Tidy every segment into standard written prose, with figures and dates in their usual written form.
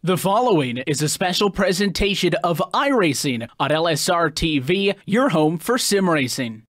The following is a special presentation of iRacing on LSRTV, your home for sim racing.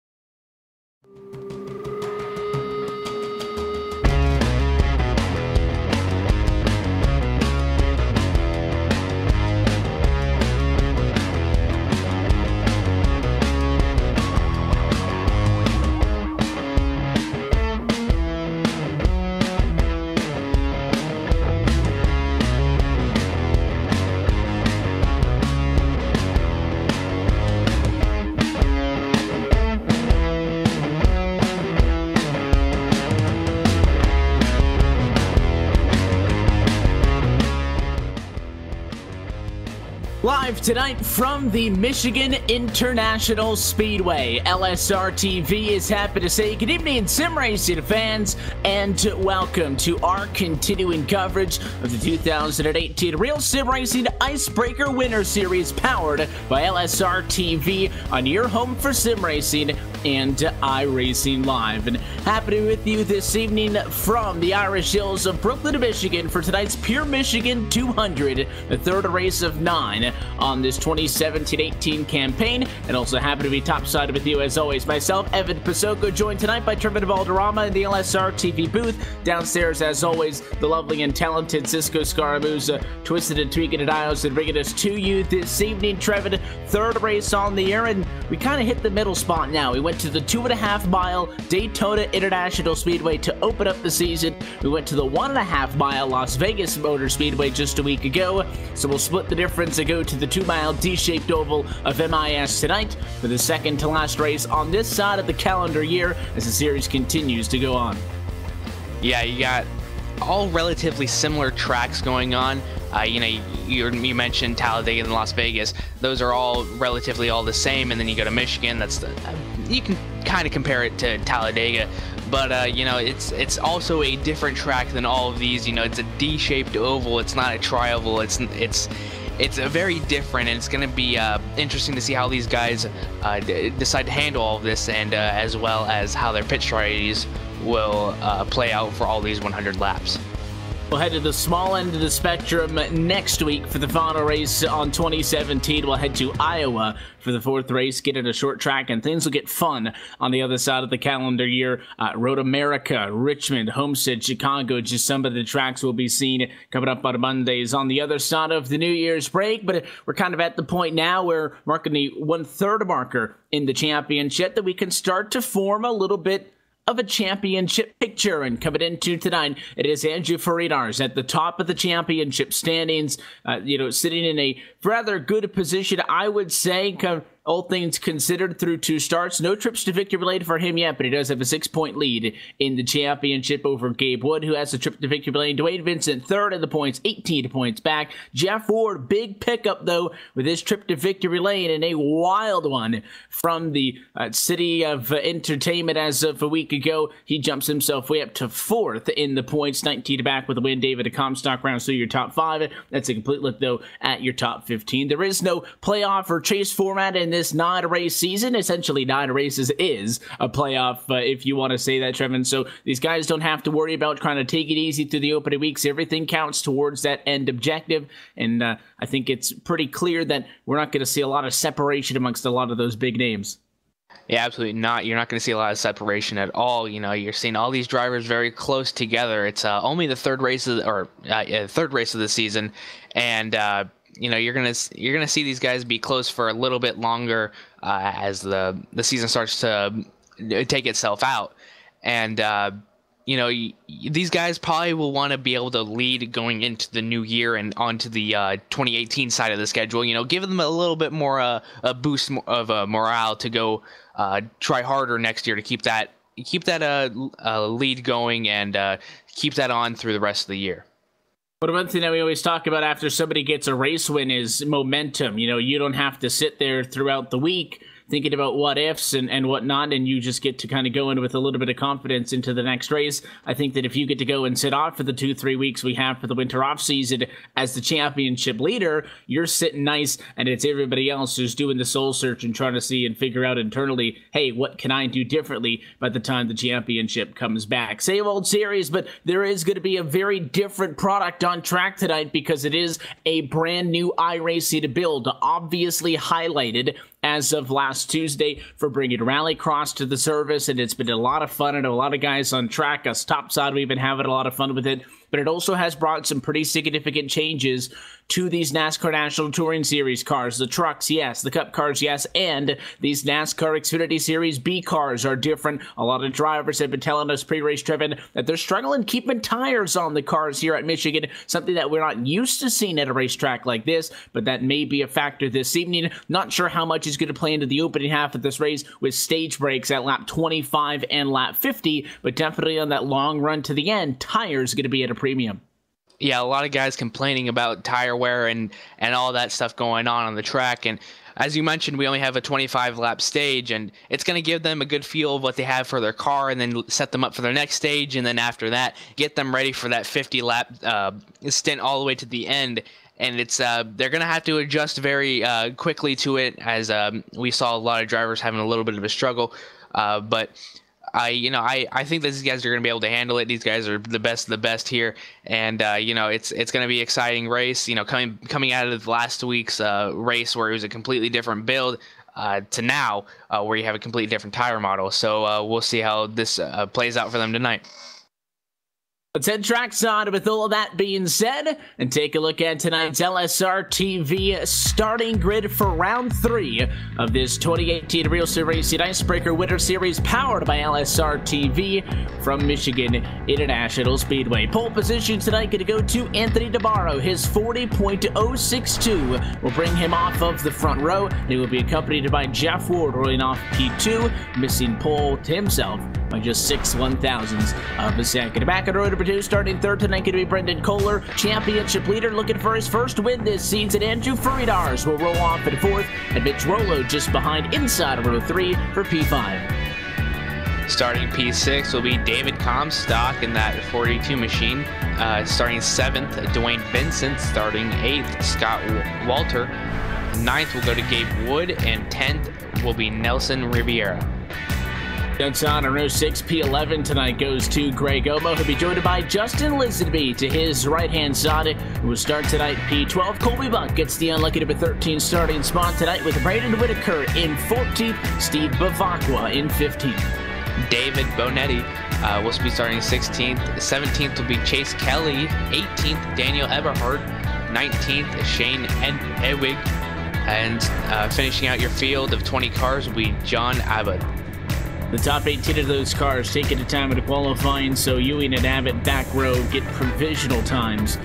Live tonight from the Michigan International Speedway, LSRTV is happy to say good evening, sim racing fans, and welcome to our continuing coverage of the 2018 Real Sim Racing Icebreaker Winter Series, powered by LSRTV on your home for sim racing and iRacing Live. And happy to be with you this evening from the Irish Hills of Brooklyn, Michigan for tonight's Pure Michigan 200, the third race of 9 on this 2017-18 campaign, and also happy to be topside with you as always. Myself, Evan Pasoko, joined tonight by Trevor Valderrama in the LSR-TV booth. Downstairs, as always, the lovely and talented Cisco Scaramuza, twisted and tweaking at iOS and bringing us to you this evening. Trevor, third race on the year, and we kind of hit the middle spot now. We went to the 2.5 mile Daytona International Speedway to open up the season. We went to the 1.5 mile Las Vegas Motor Speedway just a week ago, so we'll split the difference and go to the 2-mile D-shaped oval of MIS tonight for the second to last race on this side of the calendar year as the series continues to go on. Yeah, you got all relatively similar tracks going on. You mentioned Talladega and Las Vegas. Those are all relatively all the same, and then you go to Michigan. You can kind of compare it to Talladega, but it's also a different track than all of these. It's a D-shaped oval. It's not a tri-oval. It's a very different, and it's going to be interesting to see how these guys decide to handle all of this, and as well as how their pit strategies will play out for all these 100 laps. We'll head to the small end of the spectrum next week for the final race on 2017. We'll head to Iowa for the fourth race, get in a short track, and things will get fun on the other side of the calendar year. Road America, Richmond, Homestead, Chicago, just some of the tracks we'll be seeing coming up on Mondays on the other side of the New Year's break. But we're kind of at the point now where marking the 1/3 marker in the championship that we can start to form a little bit of a championship picture. And coming into tonight, it is Andrew Farinars at the top of the championship standings, sitting in a rather good position, I would say, all things considered, through 2 starts. No trips to victory related for him yet, but he does have a 6-point lead in the championship over Gabe Wood, who has a trip to victory lane. Dwayne Vincent, third in the points, 18 points back. Jeff Ward, big pickup, though, with his trip to victory lane, and a wild one from the City of Entertainment as of a week ago. He jumps himself way up to 4th in the points, 19 back with a win. David, a Comstock round, so your top 5. That's a complete look, though, at your top 15. There is no playoff or chase format in this 9-race season. Essentially, 9 races is a playoff, if you want to say that, Trevin. So these guys don't have to worry about trying to take it easy through the opening weeks. Everything counts towards that end objective, and I think it's pretty clear that we're not going to see a lot of separation amongst a lot of those big names. Yeah, absolutely not. You're not going to see a lot of separation at all. You're seeing all these drivers very close together. It's only the third race of the season, and you're gonna see these guys be close for a little bit longer as the season starts to take itself out, and these guys probably will want to be able to lead going into the new year and onto the 2018 side of the schedule. Give them a little bit more a boost of morale to go try harder next year to keep that lead going and keep that on through the rest of the year. But one thing that we always talk about after somebody gets a race win is momentum. You don't have to sit there throughout the week thinking about what ifs and whatnot, and you just get to kind of go in with a little bit of confidence into the next race. I think that if you get to go and sit off for the 2-3 weeks we have for the winter off season as the championship leader, you're sitting nice, and it's everybody else who's doing the soul search and trying to see and figure out internally, hey, what can I do differently by the time the championship comes back? Same old series, but there is going to be a very different product on track tonight because it is a brand new iRacing build, obviously highlighted as of last Tuesday for bringing Rallycross to the service, and it's been a lot of fun, and a lot of guys on track. Us topside, we've been having a lot of fun with it, but it also has brought some pretty significant changes to these NASCAR National Touring Series cars. The trucks, yes. The Cup cars, yes. And these NASCAR Xfinity Series B cars are different. A lot of drivers have been telling us pre-race driven that they're struggling keeping tires on the cars here at Michigan, something that we're not used to seeing at a racetrack like this, but that may be a factor this evening. Not sure how much is going to play into the opening half of this race with stage breaks at lap 25 and lap 50, but definitely on that long run to the end, tires are going to be at a premium. Yeah, a lot of guys complaining about tire wear and all that stuff going on the track. And as you mentioned, we only have a 25-lap stage, and it's going to give them a good feel of what they have for their car and then set them up for their next stage. And then after that, get them ready for that 50-lap stint all the way to the end. And it's they're going to have to adjust very quickly to it, as we saw a lot of drivers having a little bit of a struggle. But I think that these guys are going to be able to handle it. These guys are the best of the best here, and it's going to be an exciting race. Coming out of last week's race where it was a completely different build to now where you have a completely different tire model. So we'll see how this plays out for them tonight. Let's head trackside with all of that being said and take a look at tonight's LSRTV starting grid for round 3 of this 2018 Real Series Icebreaker Winter Series powered by LSRTV from Michigan International Speedway. Pole position tonight going to go to Anthony DeBarro. His 40.062 will bring him off of the front row. He will be accompanied by Jeff Ward rolling off P2, missing pole to himself by just 6/1000ths of a second. Back on row number 2, starting third tonight, going to be Brendan Kohler, championship leader, looking for his first win this season. Andrew Furridars will roll off at 4th, and Mitch Rollo just behind inside of row 3 for P5. Starting P6 will be David Comstock in that 42 machine. Starting 7th, Dwayne Vincent. Starting 8th, Scott Walter. 9th will go to Gabe Wood, and 10th will be Nelson Riviera. That's on row 6, P11 tonight goes to Greg Omo. He'll be joined by Justin Lisenby to his right-hand side, who will start tonight P12. Colby Buck gets the unlucky number 13 starting spot tonight with Braden Whitaker in 14th, Steve Bavacqua in 15th. David Bonetti will be starting 16th. 17th will be Chase Kelly. 18th, Daniel Eberhardt. 19th, Shane Edwig. And finishing out your field of 20 cars will be John Abbott. The top 18 of those cars taking the time of the qualifying, so Ewing and Abbott back row get provisional times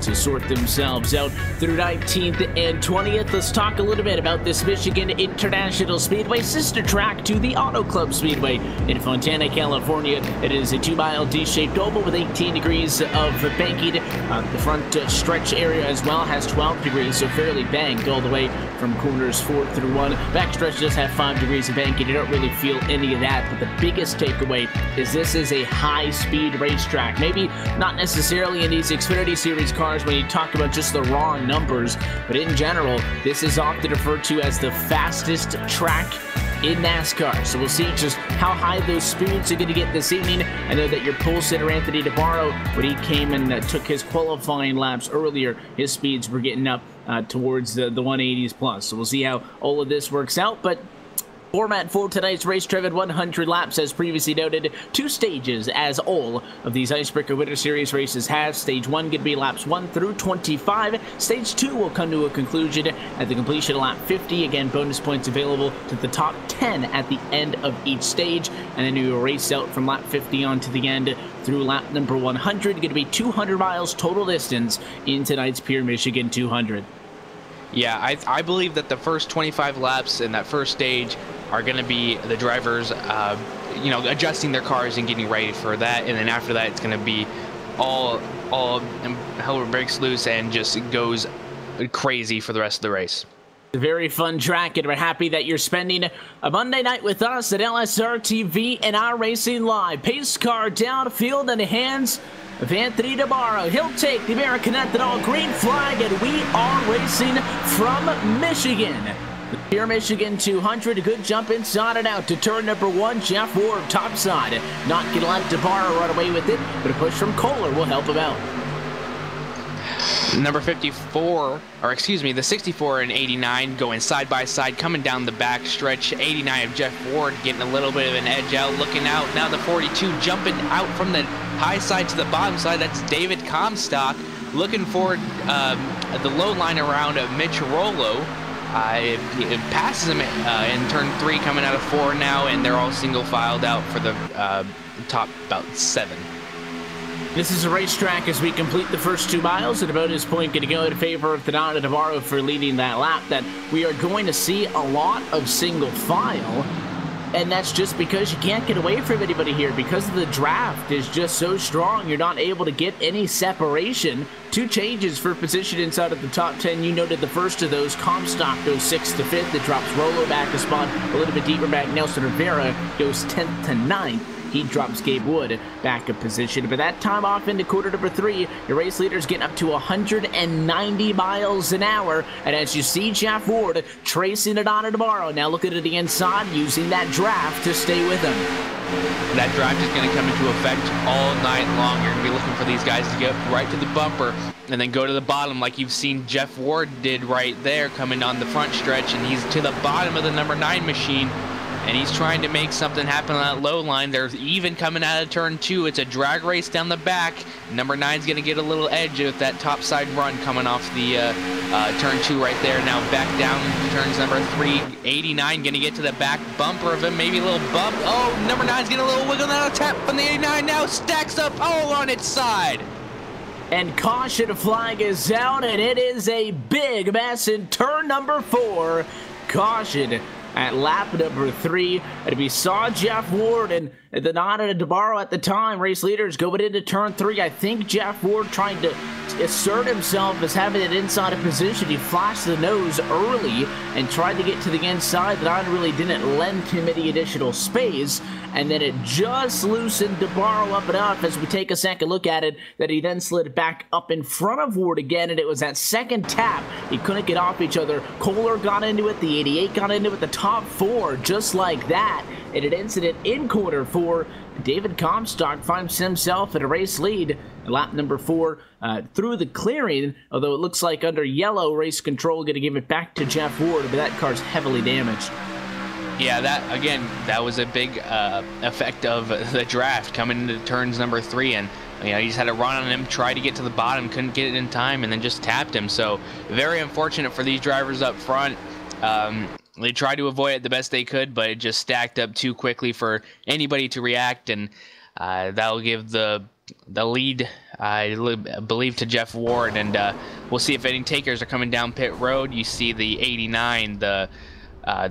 to sort themselves out through 19th and 20th. Let's talk a little bit about this Michigan International Speedway sister track to the Auto Club Speedway in Fontana, California. It is a 2-mile D-shaped oval with 18 degrees of banking. The front stretch area as well has 12 degrees, so fairly banked all the way from corners 4 through 1. Backstretch does have 5 degrees of banking. You don't really feel any of that, but the biggest takeaway is this is a high-speed racetrack. Maybe not necessarily in these Xfinity Series cars when you talk about just the raw numbers, but in general, this is often referred to as the fastest track in NASCAR. So we'll see just how high those speeds are going to get this evening. I know that your pole sitter, Anthony DeBarro, when he came and took his qualifying laps earlier, his speeds were getting up towards the 180s plus. So we'll see how all of this works out, but format for tonight's race-driven 100 laps, as previously noted, 2 stages, as all of these Icebreaker Winter Series races have. Stage 1 going to be laps 1 through 25. Stage 2 will come to a conclusion at the completion of lap 50. Again, bonus points available to the top 10 at the end of each stage, and then you will race out from lap 50 on to the end through lap number 100. Going to be 200 miles total distance in tonight's Pure Michigan 200. Yeah, I believe that the first 25 laps in that first stage are going to be the drivers, adjusting their cars and getting ready for that. And then after that, it's going to be all hell breaks loose and just goes crazy for the rest of the race. A very fun track, and we're happy that you're spending a Monday night with us at LSRTV and our Racing Live. Pace car downfield in the hands of Anthony DeBarro. He'll take the American Ethanol green flag, and we are racing from Michigan. The Pure Michigan 200, a good jump inside and out to turn number 1. Jeff Ward, top side. Not going to let DeBarro run away with it, but a push from Kohler will help him out. Number 54, or excuse me, the 64 and 89 going side by side, coming down the back stretch. 89 of Jeff Ward getting a little bit of an edge out, looking out. Now the 42 jumping out from the high side to the bottom side. That's David Comstock looking for the low line around Mitch Rollo. It passes him in turn 3, coming out of 4 now, and they're all single filed out for the top about 7. This is a racetrack as we complete the first 2 miles, and a bonus point going to go in favor of Fernando Navarro for leading that lap, that we are going to see a lot of single file, and that's just because you can't get away from anybody here because the draft is just so strong. You're not able to get any separation. 2 changes for position inside of the top 10. You noted the first of those. Comstock goes 6th to 5th. It drops Rollo back a spot. A little bit deeper back, Nelson Rivera goes 10th to 9th. He drops Gabe Wood back a position. But that time off into quarter number 3, your race leader's getting up to 190 miles an hour. And as you see Jeff Ward tracing it on tomorrow, now looking at the inside, using that draft to stay with him. That draft is going to come into effect all night long. You're going to be looking for these guys to get right to the bumper and then go to the bottom like you've seen Jeff Ward did right there, coming on the front stretch, and he's to the bottom of the number 9 machine. And he's trying to make something happen on that low line. They're even coming out of turn 2. It's a drag race down the back. Number 9's going to get a little edge with that top side run coming off the turn 2 right there. Now back down turns number 3. 89 going to get to the back bumper of him. Maybe a little bump. Oh, number 9's getting a little wiggle now. Tap from the 89 now. Stacks up all on its side. And caution flag is out, and it is a big mess in turn number 4. Caution at lap number 3, and we saw Jeff Ward and the nod at DeBarro at the time, race leaders going into turn 3. I think Jeff Ward trying to assert himself as having it inside of position. He flashed the nose early and tried to get to the inside. The nod really didn't lend him any additional space, and then it just loosened DeBarro up enough as we take a second look at it that he then slid back up in front of Ward again, and it was that second tap. He couldn't get off each other. Kohler got into it, the 88 got into it, the top 4 just like that. And an incident in quarter 4. David Comstock finds himself at a race lead at lap number 4 through the clearing, although it looks like under yellow, race control going to give it back to Jeff Ward, but that car's heavily damaged. Yeah, that was a big effect of the draft coming into turns number 3, and you know, he just had a run on him, tried to get to the bottom, couldn't get it in time, and then just tapped him. So very unfortunate for these drivers up front. They tried to avoid it the best they could, but it just stacked up too quickly for anybody to react, and that'll give the lead, I believe, to Jeff Ward. And we'll see if any takers are coming down pit road. You see the 89, the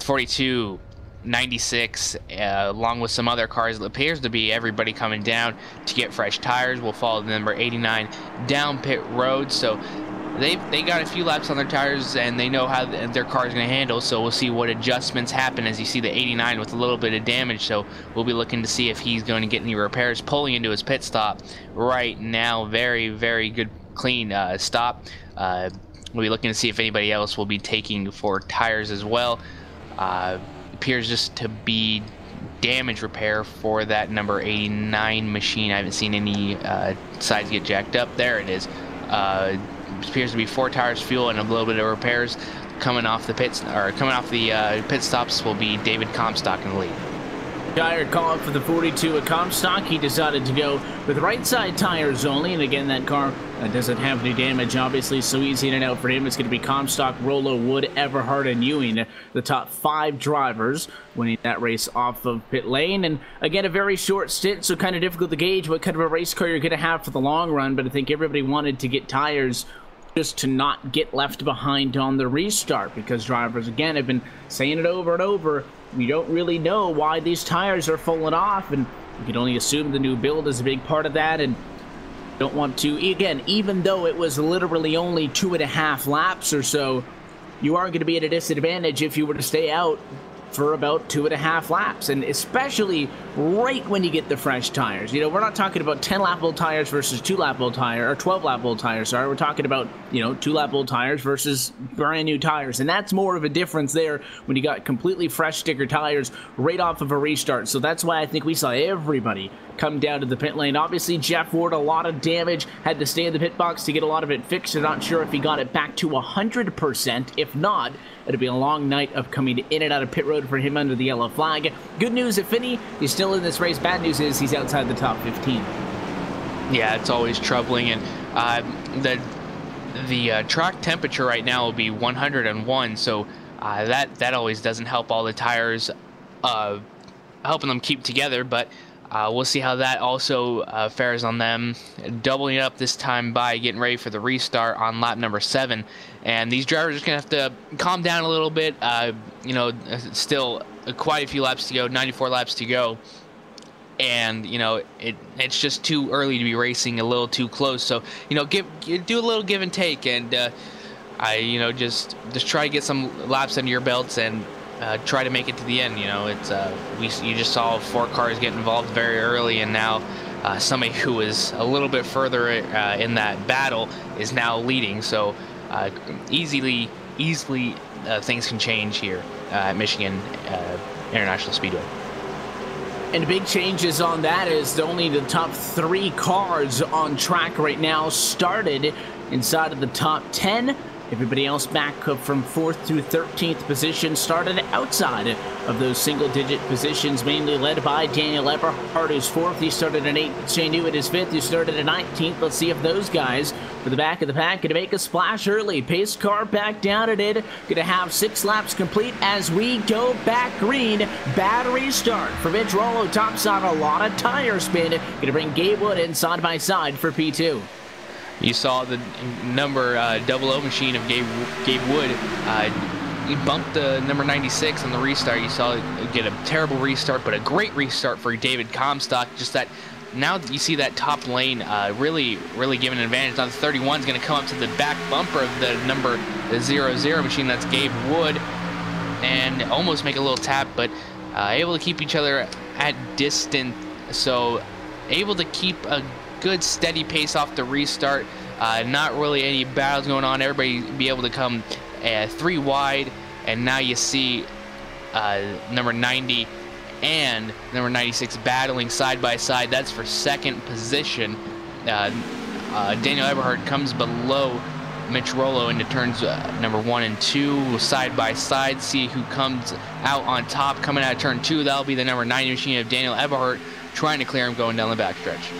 42, 96, along with some other cars. It appears to be everybody coming down to get fresh tires. We'll follow the number 89 down pit road. So they got a few laps on their tires, and they know how their car is going to handle, so we'll see what adjustments happen as you see the 89 with a little bit of damage. So we'll be looking to see if he's going to get any repairs, pulling into his pit stop right now. Very, very good, clean stop. We'll be looking to see if anybody else will be taking for tires as well. Appears just to be damage repair for that number 89 machine. I haven't seen any sides get jacked up. There it is. Appears to be 4 tires, fuel, and a little bit of repairs. Coming off the pits, or coming off the pit stops, will be David Comstock in the lead. Tire call for the 42 at Comstock. He decided to go with right side tires only, and again, that car doesn't have any damage, obviously, so easy in and out for him. It's going to be Comstock, Rollo, Wood, Everhart, and Ewing, the top 5 drivers winning that race off of pit lane. And again, a very short stint, so kind of difficult to gauge what kind of a race car you're going to have for the long run, but I think everybody wanted to get tires just to not get left behind on the restart, because drivers, again, have been saying it over and over. We don't really know why these tires are falling off, and we can only assume the new build is a big part of that, and don't want to, again, even though it was literally only 2.5 laps or so, you are going to be at a disadvantage if you were to stay out for about 2.5 laps, and especially right when you get the fresh tires. You know, we're not talking about 10-lap-old tires versus 2-lap-old tire, or 12-lap-old tires, sorry. We're talking about, you know, 2-lap-old tires versus brand new tires, and that's more of a difference there when you got completely fresh sticker tires right off of a restart. So that's why I think we saw everybody come down to the pit lane. Obviously, Jeff Ward, a lot of damage, had to stay in the pit box to get a lot of it fixed. I'm not sure if he got it back to 100%. If not, it'll be a long night of coming in and out of pit road for him under the yellow flag. Good news, if any, he's still in this race. Bad news is he's outside the top 15. Yeah, it's always troubling, and the track temperature right now will be 101, so that always doesn't help all the tires, helping them keep together, but we'll see how that also fares on them. Doubling up this time by getting ready for the restart on lap number 7. And these drivers are going to have to calm down a little bit. You know, still quite a few laps to go, 94 laps to go. And, you know, it's just too early to be racing a little too close. So, you know, do a little give and take. And, you know, just try to get some laps under your belts and try to make it to the end. You know, it's you just saw 4 cars get involved very early, and now somebody who is a little bit further in that battle is now leading. So easily things can change here at Michigan International Speedway. And big changes on that is only the top 3 cars on track right now started inside of the top 10. Everybody else back from 4th through 13th position started outside of those single-digit positions, mainly led by Daniel Eberhardt, who's 4th. He started at 8th. Shane Hewitt is 5th, who started at 19th. Let's see if those guys for the back of the pack going to make a splash early. Pace car back down at it. Going to have 6 laps complete as we go back green. Battery start for Mitch Rollo. Tops on a lot of tire spin. Going to bring Gabe Wood in side by side for P2. You saw the number 00 machine of Gabe Wood. He bumped the number 96 on the restart. You saw it get a terrible restart, but a great restart for David Comstock. Just that now that you see that top lane really giving an advantage. Now the 31 is going to come up to the back bumper of the number 00 machine. That's Gabe Wood, and almost make a little tap, but able to keep each other at distance. So able to keep a good steady pace off the restart. Not really any battles going on. Everybody be able to come 3 wide, and now you see number 90 and number 96 battling side by side. That's for 2nd position. Daniel Eberhardt comes below Mitch Rollo into turns number 1 and 2 side by side. See who comes out on top coming out of turn 2. That'll be the number 90 machine of Daniel Eberhardt, trying to clear him going down the backstretch.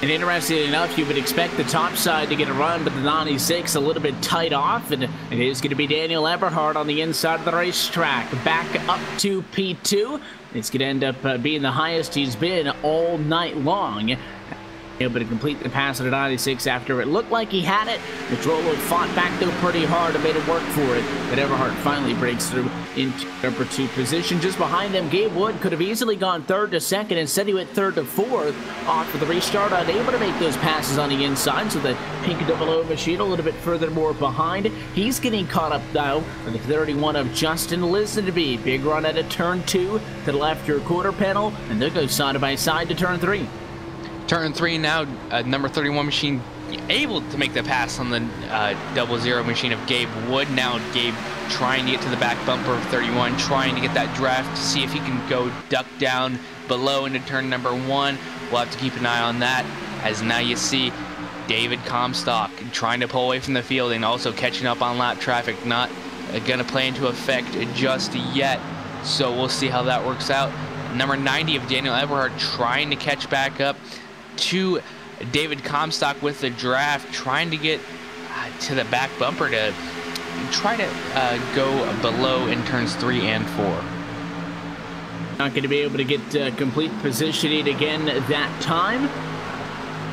And interesting enough, you would expect the top side to get a run, but the 96 a little bit tight off, and it is going to be Daniel Eberhardt on the inside of the racetrack. Back up to P2. It's going to end up being the highest he's been all night long. Able to complete the pass at a 96 after it looked like he had it. Mitch Rollo fought back though pretty hard and made it work for it, but Eberhardt finally breaks through into number 2 position. Just behind them, Gabe Wood could have easily gone 3rd to 2nd. Instead, he went 3rd to 4th off of the restart, unable to make those passes on the inside. So the pink 00 machine a little bit further more behind. He's getting caught up now for the 31 of Justin Listenby. Big run at a turn 2 to the left your quarter panel, and they'll go side by side to turn 3. Turn 3 now, number 31 machine able to make the pass on the 00 machine of Gabe Wood. Now Gabe trying to get to the back bumper of 31, trying to get that draft to see if he can go duck down below into turn number 1. We'll have to keep an eye on that, as now you see David Comstock trying to pull away from the field and also catching up on lap traffic. Not going to play into effect just yet, so we'll see how that works out. Number 90 of Daniel Eberhardt trying to catch back up to David Comstock with the draft, trying to get to the back bumper to try to go below in turns 3 and 4. Not going to be able to get complete positioning again that time.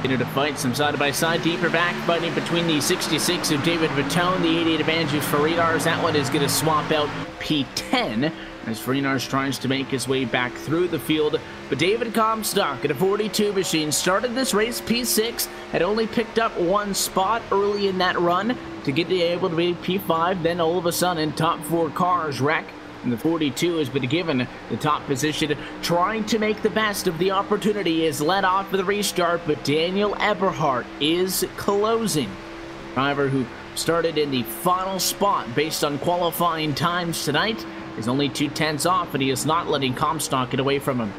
Into to fight some side-by-side, deeper back fighting between the 66 of David Battone, the 88 advantages for Renars. That one is going to swap out P10 as Renars tries to make his way back through the field. But David Comstock at a 42 machine started this race P6, had only picked up 1 spot early in that run. to get able to be P5. Then all of a sudden, top 4 cars wreck. And the 42 has been given the top position, trying to make the best of the opportunity. Is led off for the restart, but Daniel Eberhardt is closing. Driver who started in the final spot based on qualifying times tonight is only 2/10 off, and he is not letting Comstock get away from him.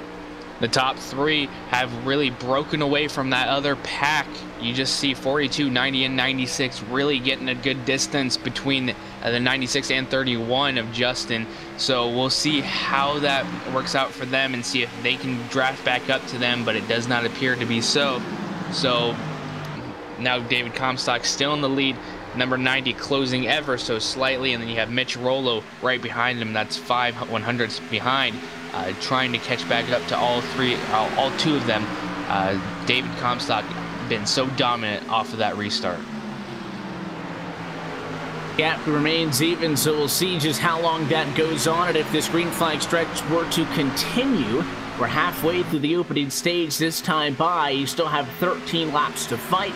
The top 3 have really broken away from that other pack. You just see 42, 90, and 96 really getting a good distance between the 96 and 31 of Justin. So we'll see how that works out for them and see if they can draft back up to them, but it does not appear to be so. So now David Comstock still in the lead. Number 90 closing ever so slightly, and then you have Mitch Rollo right behind him. That's 5 100ths behind, trying to catch back up to all 2 of them. David Comstock been so dominant off of that restart. Gap remains even, so we'll see just how long that goes on, and if this green flag stretch were to continue. We're halfway through the opening stage this time by. You still have 13 laps to fight.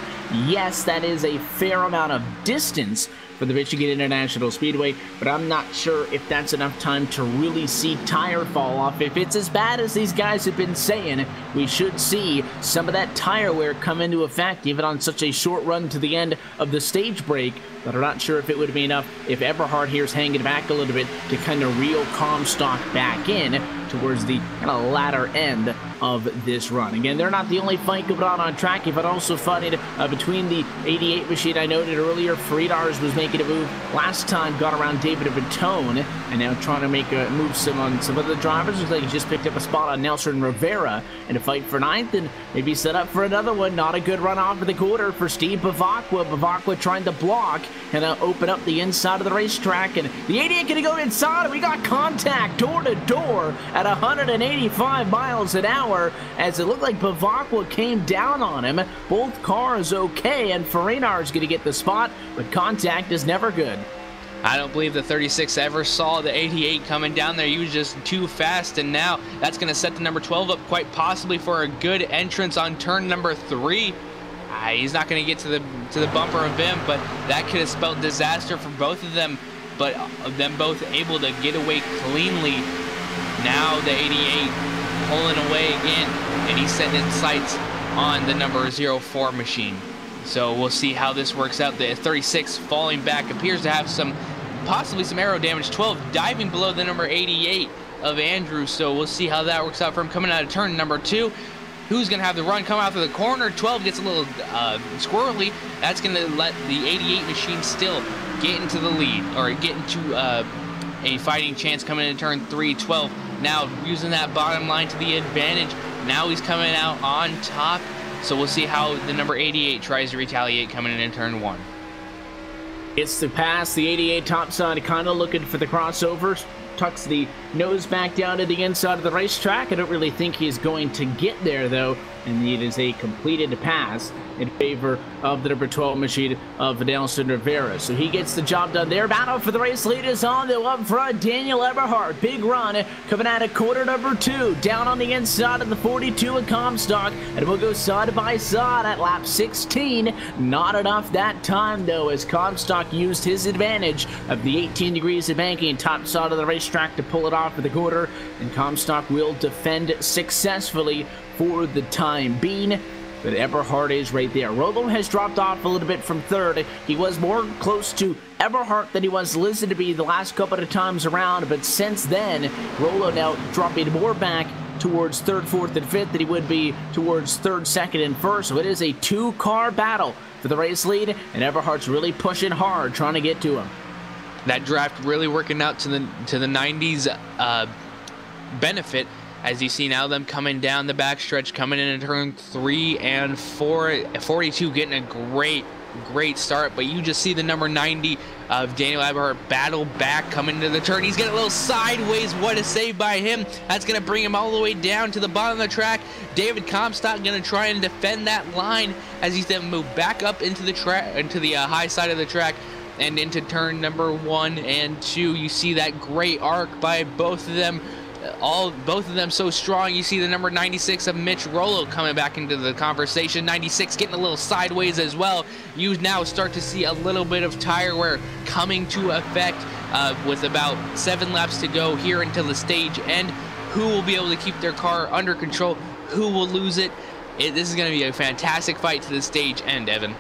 Yes, that is a fair amount of distance for the Michigan International Speedway, but I'm not sure if that's enough time to really see tire fall off. If it's as bad as these guys have been saying, we should see some of that tire wear come into effect, even on such a short run to the end of the stage break. But I'm not sure if it would be enough if Eberhardt here's hanging back a little bit to kind of reel Comstock back in towards the kind of latter end of this run. Again, they're not the only fight going on track. You've also fighting between the 88 machine I noted earlier. Friedars was making a move last time, got around David Bertone, and now trying to make a move on some other drivers. Looks like he just picked up a spot on Nelson Rivera in a fight for 9th, and maybe set up for another one. Not a good run off of the quarter for Steve Bavacqua. Bavacqua trying to block and open up the inside of the racetrack, and the 88 going to go inside, and we got contact door to door at 185 miles an hour as it looked like Bavacqua came down on him. Both cars okay, and Farinar is going to get the spot, but contact is never good. I don't believe the 36 ever saw the 88 coming down there. He was just too fast, and now that's going to set the number 12 up quite possibly for a good entrance on turn number 3. He's not going to get to the bumper of him, but that could have spelled disaster for both of them. But them both able to get away cleanly. Now the 88 pulling away again, and he's setting his sights on the number 04 machine. So we'll see how this works out. The 36 falling back appears to have possibly some aero damage. 12 diving below the number 88 of Andrew. So we'll see how that works out for him coming out of turn number 2. Who's going to have the run come out through the corner? 12 gets a little squirrely. That's going to let the 88 machine still get into the lead, or get into a fighting chance coming into turn 3. 12 now using that bottom line to the advantage. Now he's coming out on top. So we'll see how the number 88 tries to retaliate coming in turn 1. It's the pass. The 88 topside kind of looking for the crossovers. Tucks the nose back down to the inside of the racetrack. I don't really think he's going to get there, though, and it is a completed pass in favor of the number 12 machine of Nelson Rivera. So he gets the job done there. Battle for the race lead is on, though, up front. Daniel Eberhardt, big run, coming out of quarter number 2, down on the inside of the 42 of Comstock, and we'll go side by side at lap 16. Not enough that time, though, as Comstock used his advantage of the 18 degrees of banking top side of the racetrack to pull it off for the quarter, and Comstock will defend successfully for the time being. But Eberhardt is right there. Rollo has dropped off a little bit from 3rd. He was more close to Eberhardt than he was listed to be the last couple of times around, but since then, Rollo now dropping more back towards 3rd, 4th, and 5th than he would be towards 3rd, 2nd, and 1st. So it is a 2-car battle for the race lead, and Eberhardt's really pushing hard, trying to get to him. That draft really working out to the 90s benefit, as you see now them coming down the backstretch, coming in turn 3 and 4. 42 getting a great start, but you just see the number 90 of Daniel Eberhardt battle back coming into the turn. He's getting a little sideways. What a save by him. That's going to bring him all the way down to the bottom of the track. David Comstock going to try and defend that line as he's then moved back up into the high side of the track and into turn number 1 and 2. You see that great arc by both of them. both of them so strong. You see the number 96 of Mitch Rollo coming back into the conversation. 96 getting a little sideways as well. You now start to see a little bit of tire wear coming to effect with about 7 laps to go here until the stage end. Who will be able to keep their car under control? Who will lose it? This is going to be a fantastic fight to the stage end, Evan.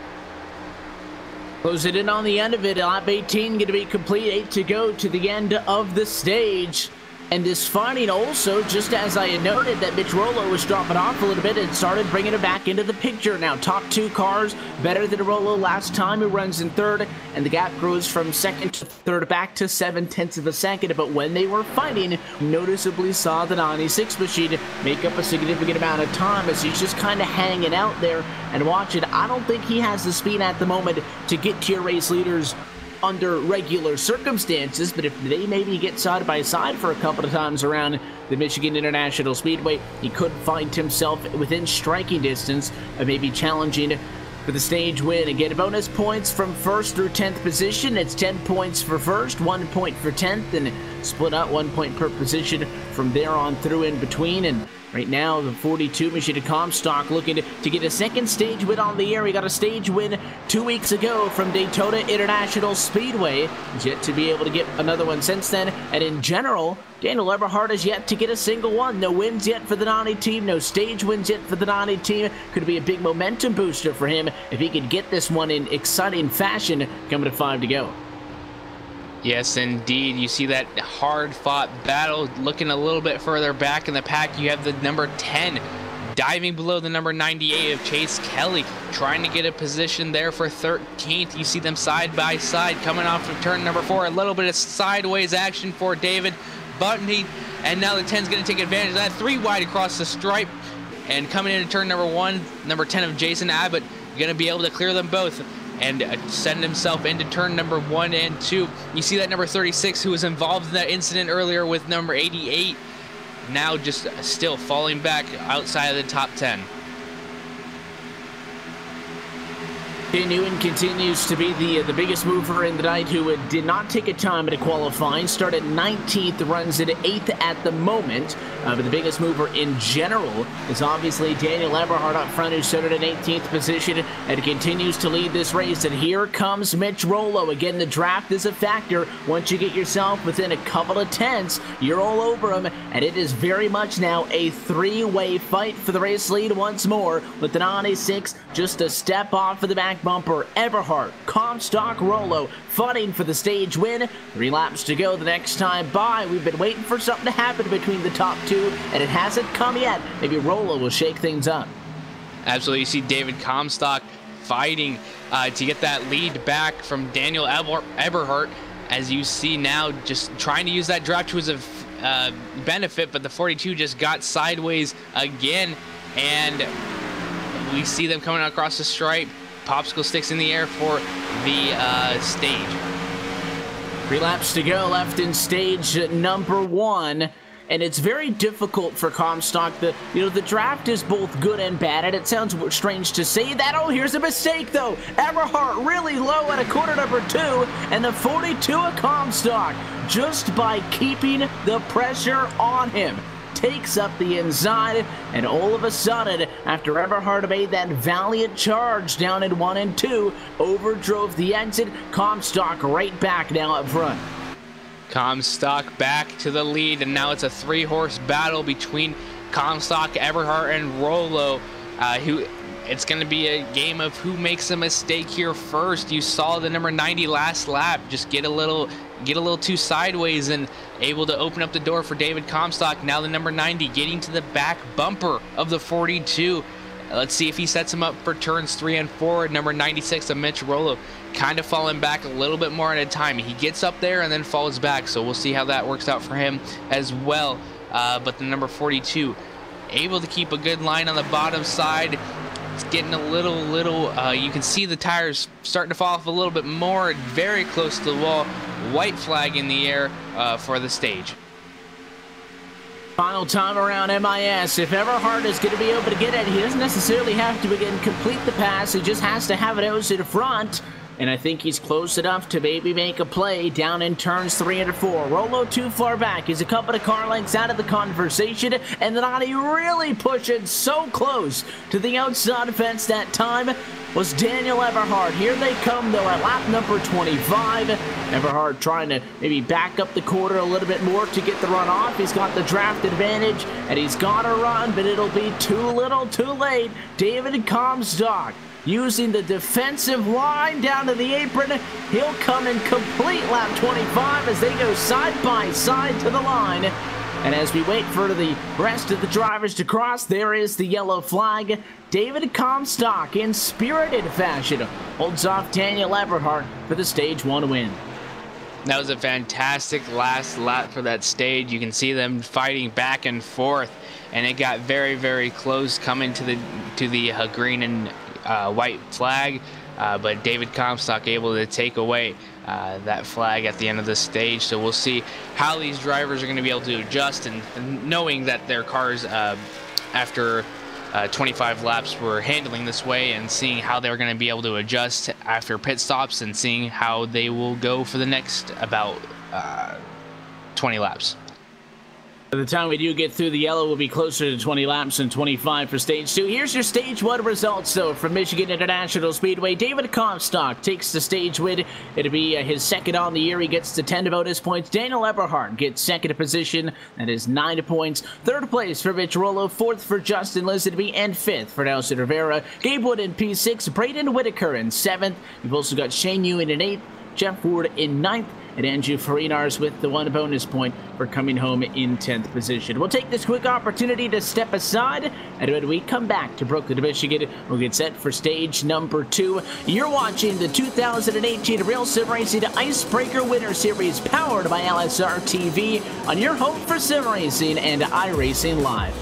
Close it in on the end of it. Lap 18 going to be complete. 8 to go to the end of the stage. And this finding also, just as I had noted, that Mitch Rollo was dropping off a little bit and started bringing it back into the picture. Now, top 2 cars better than Rollo last time, who runs in 3rd, and the gap grows from 2nd to 3rd back to 7/10 of a second. But when they were fighting, noticeably saw the 96 machine make up a significant amount of time as he's just kind of hanging out there and watching. I don't think he has the speed at the moment to get to your race leaders under regular circumstances, but if they maybe get side by side for a couple of times around the Michigan International Speedway, he could find himself within striking distance of maybe challenging for the stage win. Again, bonus points from 1st through 10th position. It's 10 points for 1st, 1 point for 10th, and split out 1 point per position from there on through in between. And right now, the 42 machine Comstock looking to get a 2nd stage win on the air. He got a stage win 2 weeks ago from Daytona International Speedway. He's yet to be able to get another one since then. And in general, Daniel Eberhard has yet to get a single one. No wins yet for the Nani team. No stage wins yet for the Nani team. Could be a big momentum booster for him if he could get this one in exciting fashion coming to 5 to go. Yes, indeed. You see that hard-fought battle. Looking a little bit further back in the pack, you have the number 10 diving below the number 98 of Chase Kelly, trying to get a position there for 13th. You see them side by side coming off of turn number 4. A little bit of sideways action for David Bunting, and now the 10's going to take advantage of that. 3 wide across the stripe, and coming into turn number 1, number 10 of Jason Abbott, going to be able to clear them both and send himself into turn number 1 and 2. You see that number 36, who was involved in that incident earlier with number 88, now just still falling back outside of the top 10. Newman continues to be the biggest mover in the night, who did not take a time at qualifying. Started 19th, runs at 8th at the moment. But the biggest mover in general is obviously Daniel Eberhard up front, who started in 18th position and continues to lead this race. And here comes Mitch Rollo. Again, the draft is a factor. Once you get yourself within a couple of tenths, you're all over him. And it is very much now a 3-way fight for the race lead once more, with the 96 just a step off of the back bumper. Eberhard, Comstock, Rollo fighting for the stage win. 3 laps to go the next time by. We've been waiting for something to happen between the top 2, and it hasn't come yet. Maybe Rollo will shake things up. Absolutely. You see David Comstock fighting to get that lead back from Daniel Eberhard, as you see now just trying to use that draft to his benefit, but the 42 just got sideways again, and we see them coming across the stripe. Popsicle sticks in the air for the stage. 3 laps to go left in stage number 1. And it's very difficult for Comstock. The draft is both good and bad, and it sounds strange to say that. Oh, here's a mistake, though. Eberhard really low at a corner number 2, and the 42 of Comstock, just by keeping the pressure on him, takes up the inside, and all of a sudden, after Eberhard made that valiant charge down in 1 and 2, overdrove the exit, Comstock right back now up front. Comstock back to the lead, and now it's a 3-horse battle between Comstock, Eberhard, and Rollo. It's going to be a game of who makes a mistake here first. You saw the number 90 last lap just get a little too sideways and able to open up the door for David Comstock. Now the number 90 getting to the back bumper of the 42. Let's see if he sets him up for turns 3 and 4. Number 96 of Mitch Rollo kind of falling back a little bit more at a time. He gets up there and then falls back, so we'll see how that works out for him as well. But the number 42 able to keep a good line on the bottom side. It's getting a little you can see the tires starting to fall off a little bit more, very close to the wall. White flag in the air for the stage. Final time around MIS. If Eberhard is going to be able to get it, he doesn't necessarily have to again complete the pass. He just has to have it out in front. and I think he's close enough to maybe make a play down in turns 3 and 4. Rolo too far back. He's a couple of car lengths out of the conversation, and Nani really pushing so close to the outside fence that time was Daniel Eberhard. Here they come, though, at lap number 25. Eberhard trying to maybe back up the quarter a little bit more to get the run off. He's got the draft advantage, and he's got to run, but it'll be too little, too late. David Comstock using the defensive line down to the apron. He'll come and complete lap 25 as they go side by side to the line. And as we wait for the rest of the drivers to cross, there is the yellow flag. David Comstock, in spirited fashion, holds off Daniel Eberhard for the Stage 1 win. That was a fantastic last lap for that stage. You can see them fighting back and forth, and it got very, very close coming to the green and white flag. But David Comstock able to take away that flag at the end of the stage. So we'll see how these drivers are going to be able to adjust, and knowing that their cars after 25 laps were handling this way, and seeing how they're going to be able to adjust after pit stops, and seeing how they will go for the next about 20 laps. By the time we do get through the yellow, we'll be closer to 20 laps and 25 for Stage 2. Here's your Stage 1 results, though, from Michigan International Speedway. David Comstock takes the stage win. It'll be his second on the year. He gets to 10 bonus points. Daniel Eberhard gets second position. That is 9 points. Third place for Mitch Rolo. Fourth for Justin Lisenby. And fifth for Nelson Rivera. Gabe Wood in P6. Braden Whitaker in 7th. We've also got Shane Ewan in 8th. Jeff Ward in 9th. And Andrew Farinars with the 1 bonus point for coming home in 10th position. We'll take this quick opportunity to step aside, and when we come back to Brooklyn, Michigan, we'll get set for stage number 2. You're watching the 2018 Real Sim Racing Icebreaker Winter Series, powered by LSRTV, on your home for sim racing and iRacing Live.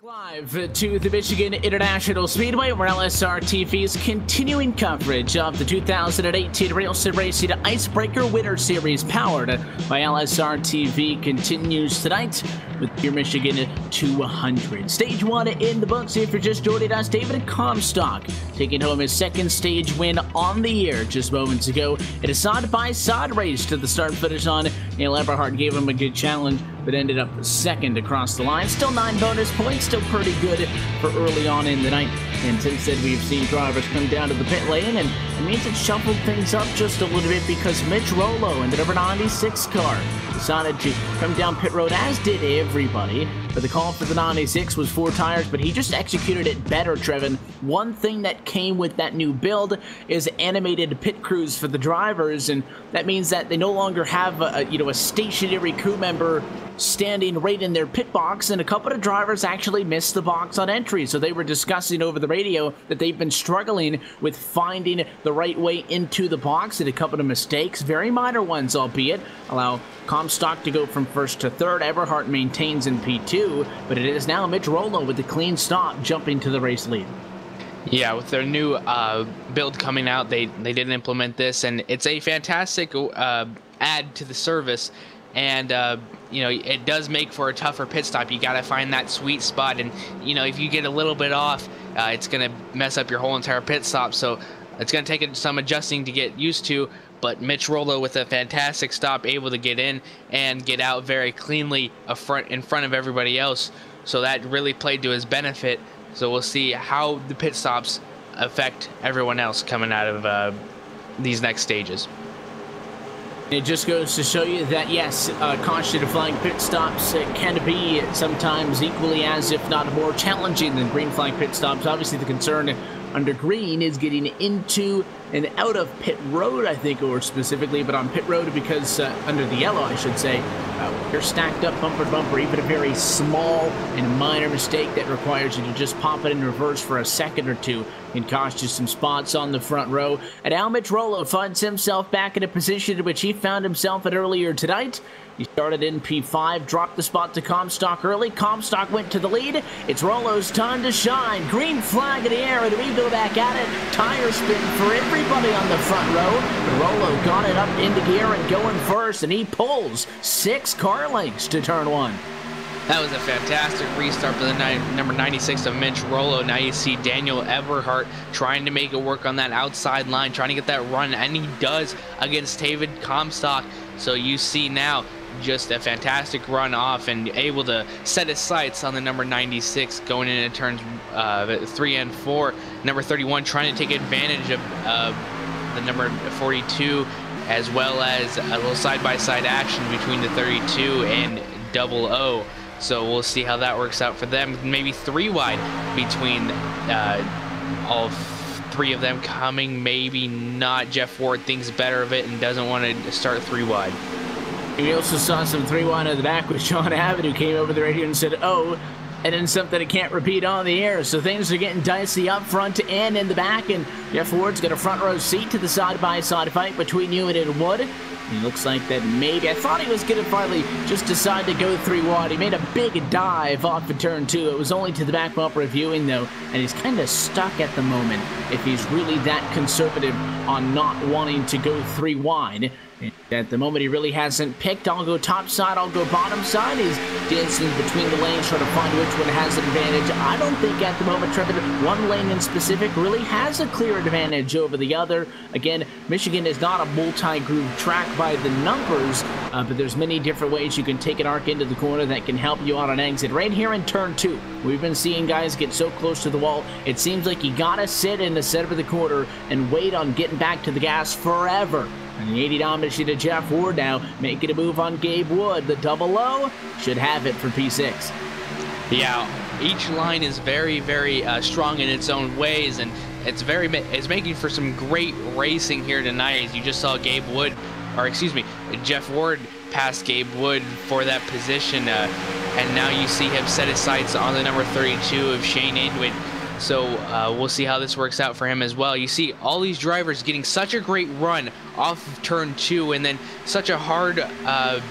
Live to the Michigan International Speedway, where LSRTV's continuing coverage of the 2018 Rail Sim Racing Icebreaker Winter Series, powered by LSRTV, continues tonight with your Michigan 200. Stage 1 in the books. If you're just joining us, David Comstock taking home his second stage win on the year just moments ago in a side-by-side race to the start-finish on. Neil Eberhardt gave him a good challenge, but ended up second across the line. Still 9 bonus points, still pretty good for early on in the night. And since then, we've seen drivers come down to the pit lane, and it means it shuffled things up just a little bit because Mitch Rollo in the number 96 car decided to come down pit road, as did everybody. But the call for the 96 was 4 tires, but he just executed it better, Trevin. One thing that came with that new build is animated pit crews for the drivers, and that means that they no longer have a stationary crew member standing right in their pit box, and a couple of drivers actually missed the box on entry. So they were discussing over the radio that they've been struggling with finding the right way into the box, and a couple of mistakes, very minor ones albeit, allow Comstock to go from first to third. Eberhardt maintains in P2, but it is now Mitch Rollo with the clean stop jumping to the race lead. Yeah, with their new build coming out, they did implement this, and it's a fantastic add to the service. And it does make for a tougher pit stop. You got to find that sweet spot, and if you get a little bit off, it's going to mess up your whole entire pit stop. So it's going to take some adjusting to get used to. But Mitch Rollo with a fantastic stop, able to get in and get out very cleanly in front of everybody else. So that really played to his benefit. So we'll see how the pit stops affect everyone else coming out of these next stages. It just goes to show you that, yes, caution flag pit stops can be sometimes equally as, if not more, challenging than green flag pit stops. Obviously, the concern under green is getting into and out of pit road, I think, or specifically, but on pit road because under the yellow, I should say, you're stacked up bumper to bumper. Even a very small and minor mistake that requires you to just pop it in reverse for a second or two can cost you some spots on the front row. And now Mitch Rollo finds himself back in a position in which he found himself at earlier tonight. He started in P5, dropped the spot to Comstock early. Comstock went to the lead. It's Rollo's time to shine. Green flag in the air, and we go back at it. Tire spin for everybody on the front row. But Rollo got it up into gear and going first, and he pulls 6 car lengths to turn 1. That was a fantastic restart for the number 96 of Mitch Rollo. Now you see Daniel Eberhardt trying to make it work on that outside line, trying to get that run, and he does against David Comstock. So you see now just a fantastic run off and able to set his sights on the number 96 going into turns 3 and 4. Number 31 trying to take advantage of the number 42, as well as a little side-by-side action between the 32 and 00. So we'll see how that works out for them. Maybe 3 wide between all 3 of them coming. Maybe not. Jeff Ward thinks better of it and doesn't want to start 3 wide. We also saw some 3 wide in the back with Sean Abbott, who came over the radio and said, "Oh," and then something I can't repeat on the air. So things are getting dicey up front and in the back, and Jeff Ward's got a front row seat to the side-by-side fight between Ewan and Wood. It looks like that maybe, I thought he was going to finally just decide to go 3 wide. He made a big dive off of turn 2. It was only to the back bumper of Ewing, though, and he's kind of stuck at the moment if he's really that conservative on not wanting to go 3 wide. At the moment, he really hasn't picked. I'll go top side, I'll go bottom side. He's dancing between the lanes, trying to find which one has an advantage. I don't think at the moment, Trevor, one lane in specific really has a clear advantage over the other. Again, Michigan is not a multi-groove track by the numbers, but there's many different ways you can take an arc into the corner that can help you on an exit. Right here in turn 2, we've been seeing guys get so close to the wall, it seems like you gotta sit in the center of the corner and wait on getting back to the gas forever. And the 80 domination to Jeff Ward now, making a move on Gabe Wood. The 00 should have it for P6. Yeah, each line is very, very strong in its own ways, and it's making for some great racing here tonight. As you just saw Jeff Ward pass Gabe Wood for that position, and now you see him set his sights on the number 32 of Shane Edwin. So we'll see how this works out for him as well. You see all these drivers getting such a great run off of turn 2, and then such a hard way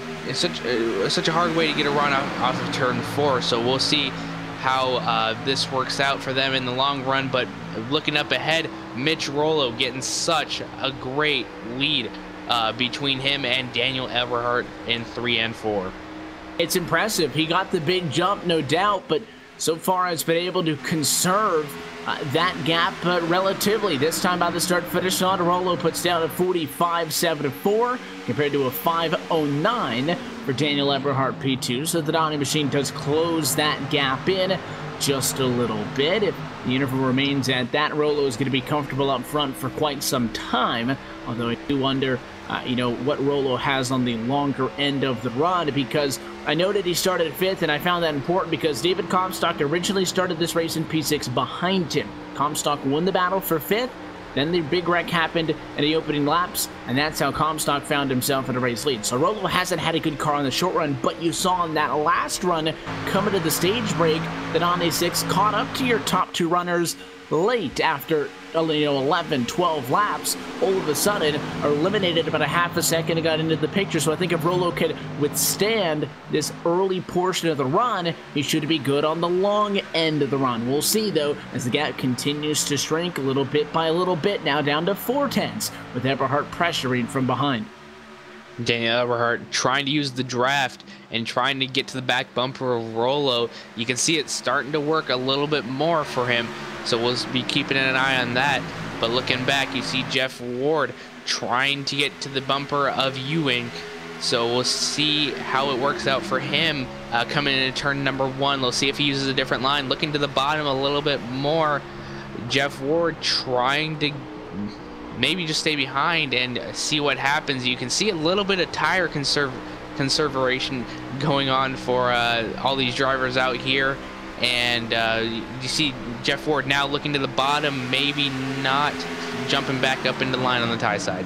to get a run off of turn 4. So we'll see how this works out for them in the long run. But looking up ahead, Mitch Rollo getting such a great lead between him and Daniel Eberhardt in 3 and 4. It's impressive. He got the big jump, no doubt, but so far has been able to conserve that gap relatively. This time by the start-finish on, Rollo puts down a 45.74 compared to a 5.09 for Daniel Eberhardt P2. So the Donnie machine does close that gap in just a little bit. If the interval remains at that, Rollo is going to be comfortable up front for quite some time, although I do wonder what Rollo has on the longer end of the run, because I noted he started 5th, and I found that important because David Comstock originally started this race in P6 behind him. Comstock won the battle for 5th, then the big wreck happened in the opening laps, and that's how Comstock found himself in a race lead. So Rollo hasn't had a good car on the short run, but you saw in that last run coming to the stage break that on A6 caught up to your top 2 runners late after 11, 12 laps, all of a sudden are eliminated about a half a second and got into the picture. So I think if Rollo could withstand this early portion of the run, he should be good on the long end of the run. We'll see, though, as the gap continues to shrink a little bit by a little bit, now down to 4/10 with Eberhardt pressuring from behind. Daniel Eberhardt trying to use the draft and trying to get to the back bumper of Rollo. You can see it starting to work a little bit more for him, so we'll be keeping an eye on that. But looking back, you see Jeff Ward trying to get to the bumper of Ewing, so we'll see how it works out for him coming into turn number 1. We'll see if he uses a different line. Looking to the bottom a little bit more, Jeff Ward trying to maybe just stay behind and see what happens. You can see a little bit of tire conservation going on for all these drivers out here, and you see Jeff Ward now looking to the bottom, maybe not jumping back up into line on the tie side.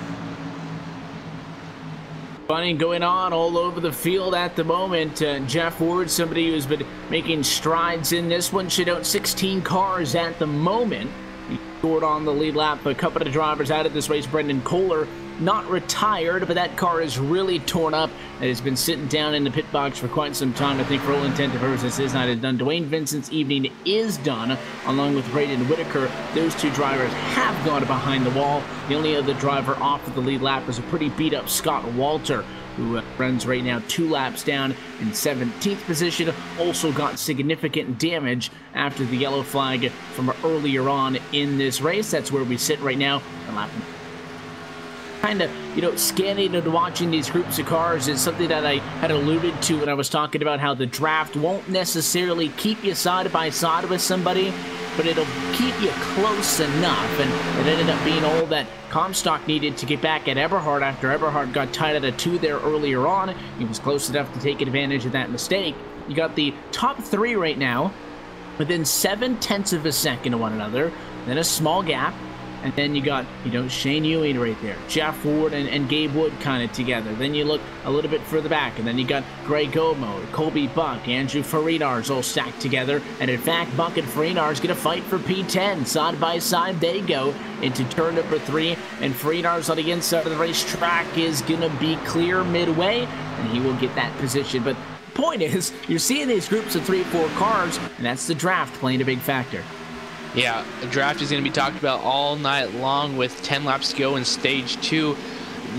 Funny going on all over the field at the moment. Jeff Ward, somebody who's been making strides in this one, should own 16 cars at the moment. He scored on the lead lap. A couple of drivers out of this race. Brendan Kohler, not retired, but that car is really torn up and has been sitting down in the pit box for quite some time. I think for all intent and purposes, his night is done. Dwayne Vincent's evening is done, along with Braden Whitaker. Those 2 drivers have gone behind the wall. The only other driver off of the lead lap is a pretty beat-up Scott Walter, who runs right now 2 laps down in 17th position. Also got significant damage after the yellow flag from earlier on in this race. That's where we sit right now. Kind of, scanning and watching these groups of cars is something that I had alluded to when I was talking about how the draft won't necessarily keep you side by side with somebody, but it'll keep you close enough, and it ended up being all that Comstock needed to get back at Eberhardt after Eberhardt got tied at a 2 there earlier on. He was close enough to take advantage of that mistake. You got the top 3 right now within 7/10 of a second of one another, then a small gap. And then you got, Shane Ewing right there, Jeff Ward and Gabe Wood kind of together. Then you look a little bit further back, and then you got Greg Gomo, Colby Buck, Andrew Farinar's all stacked together. And in fact, Buck and Farinar's going to fight for P10. Side by side they go into turn number 3, and Farinar's on the inside of the racetrack is going to be clear midway, and he will get that position. But the point is, you're seeing these groups of 3 or 4 cars, and that's the draft playing a big factor. Yeah, the draft is going to be talked about all night long with 10 laps to go in stage 2.